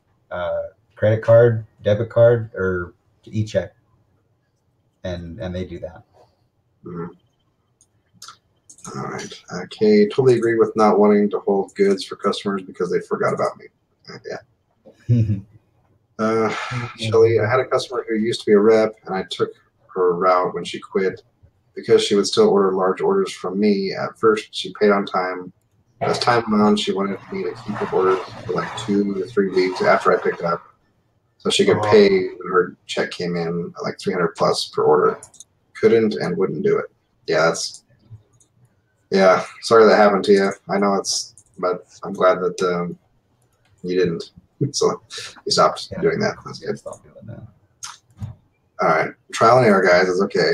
Credit card, debit card, or e-check? And they do that. Mm-hmm. All right. Okay, totally agree with not wanting to hold goods for customers because they forgot about me. Yeah. Shelly, I had a customer who used to be a rep, and I took her route when she quit because she would still order large orders from me. At first, she paid on time. As time went on, she wanted me to keep her orders for like 2 to 3 weeks after I picked up, so she could pay when her check came in at like 300 plus per order. Couldn't and wouldn't do it. Yeah, sorry that happened to you. I know but I'm glad that you didn't. So you stopped doing that. That's good. Stop doing that. All right, trial and error, guys, is okay.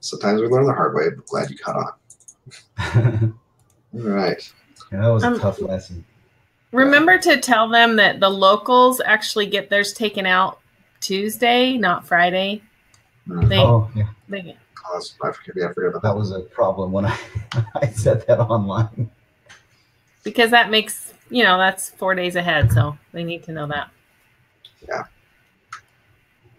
Sometimes we learn the hard way, but glad you caught on. All right. Yeah, that was a tough lesson. Remember to tell them that the locals actually get theirs taken out Tuesday, not Friday. Yeah. I forget about that. Was a problem when I said that online. Because that makes, that's 4 days ahead, so they need to know that. Yeah.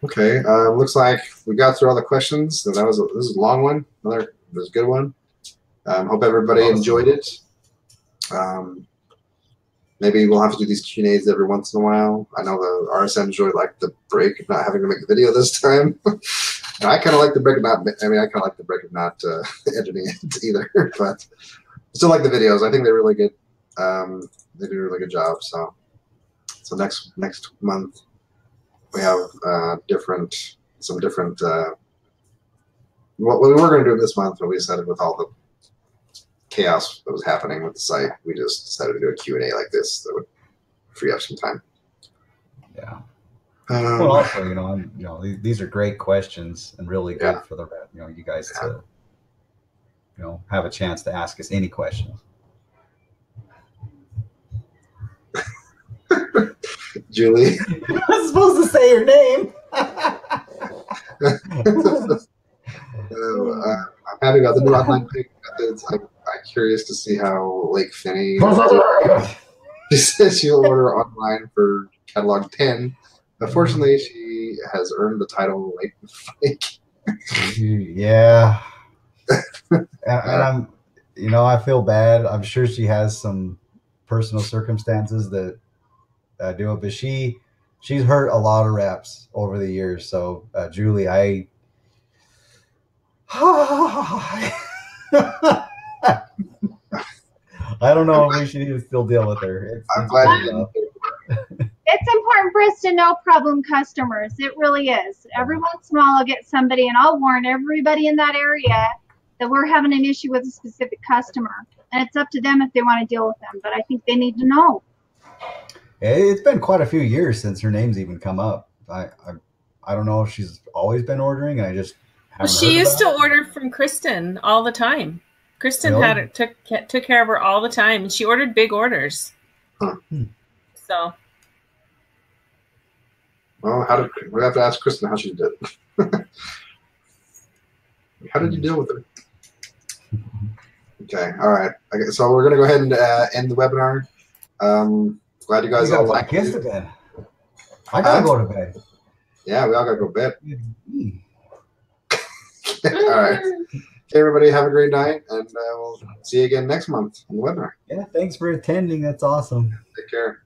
Okay. Looks like we got through all the questions. So this is a long one. This is a good one. Hope everybody enjoyed it. Maybe we'll have to do these Q&As every once in a while. I know the RSMs really like the break of not having to make a video this time. I kind of like the break of not editing it either, but I still like the videos. I think they're really good. They do a really good job. So next month we have some different. What we were going to do this month, but we decided with all the chaos that was happening with the site, we just decided to do a Q&A like this that would free up some time. Yeah. Well, also, these are great questions and really good for you guys to, have a chance to ask us any questions. Julie. I was supposed to say your name. I'm happy about the new online payment methods. I'm curious to see how Lake Finney. She says she'll order online for catalog 10. Unfortunately, she has earned the title Lake Fake. Yeah. And I'm, I feel bad. I'm sure she has some personal circumstances that do it, but she's hurt a lot of reps over the years. So, Julie, I don't know if we should even still deal with her. I'm glad you It's important for us to know problem customers. It really is. Every once in a while I'll get somebody, and I'll warn everybody in that area that we're having an issue with a specific customer. And it's up to them if they want to deal with them. But I think they need to know. It's been quite a few years since her name's even come up. I don't know if she's always been ordering. I just haven't. She used to order from Kristen all the time. Kristen Really? took care of her all the time, and she ordered big orders. Huh. So. Well, we have to ask Kristen how she did it. How did you deal with it? Okay, all right. Okay, so we're gonna go ahead and end the webinar. Glad you guys all like kids to bed. I gotta go to bed. Yeah, we all gotta go to bed. All right. Okay, everybody, have a great night, and we'll see you again next month on the webinar. Yeah, thanks for attending. That's awesome. Take care.